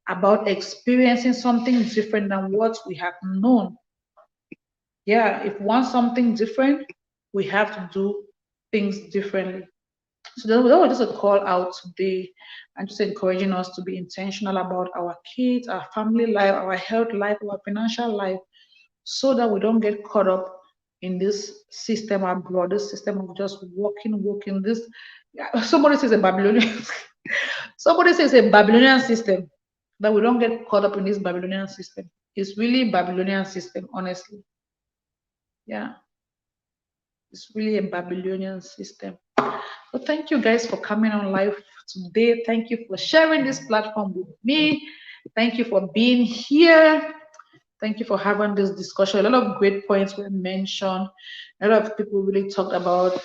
about experiencing something different than what we have known. Yeah, if we want something different, we have to do things differently. So that was just a call out today and just encouraging us to be intentional about our kids, our family life, our health life, our financial life, so that we don't get caught up in this system abroad, this system of just working. This somebody says a Babylonian, somebody says a Babylonian system, that we don't get caught up in this Babylonian system. It's really Babylonian system, honestly. Yeah, it's really a Babylonian system. So thank you guys for coming on live today. Thank you for sharing this platform with me. Thank you for being here. Thank you for having this discussion. A lot of great points were mentioned. A lot of people really talked about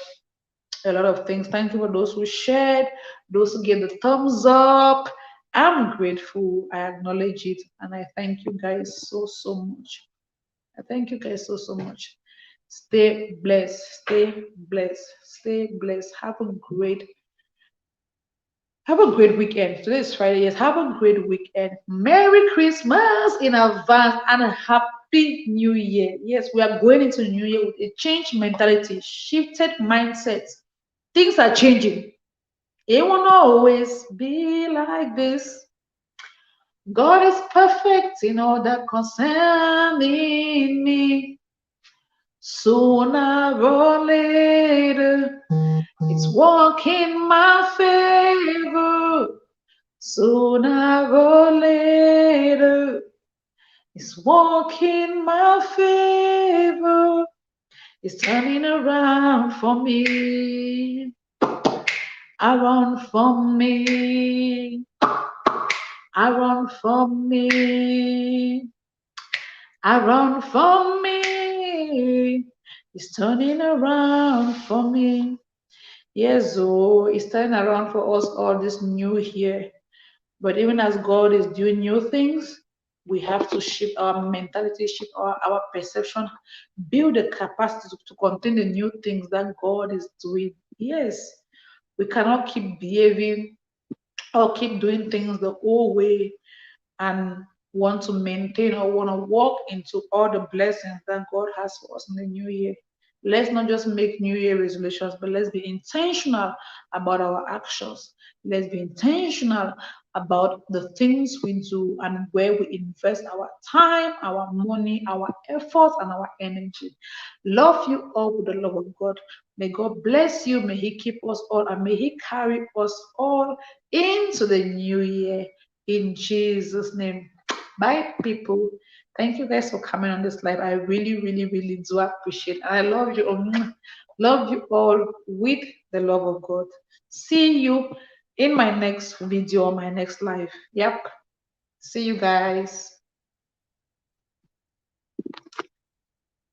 a lot of things. Thank you for those who shared, those who gave the thumbs up. I'm grateful. I acknowledge it. And I thank you guys so much. I thank you guys so much. Stay blessed. Stay blessed. Stay blessed. Have a great weekend. Today is Friday. Yes, have a great weekend. Merry Christmas in advance and a happy New Year. Yes, we are going into New Year with a changed mentality, shifted mindset. Things are changing. It won't always be like this. God is perfect in all that concerning me. Sooner or later, it's working my favor. Sooner or later, it's working my favor. It's turning around for me. Around for me. Around for me. Around for me. It's turning around for me. Yes, oh, it's turning around for us all this new year. But even as God is doing new things, we have to shift our mentality, shift our perception, build the capacity to contain the new things that God is doing. Yes, we cannot keep behaving or keep doing things the old way and want to maintain or want to walk into all the blessings that God has for us in the new year. Let's not just make New Year resolutions, but let's be intentional about our actions. Let's be intentional about the things we do and where we invest our time, our money, our efforts, and our energy. Love you all with the love of God. May God bless you. May He keep us all and may He carry us all into the new year in Jesus' name. Bye, people. Thank you guys for coming on this live. I really do appreciate it. I love you. Love you all with the love of God. See you in my next video or my next live. Yep. See you guys.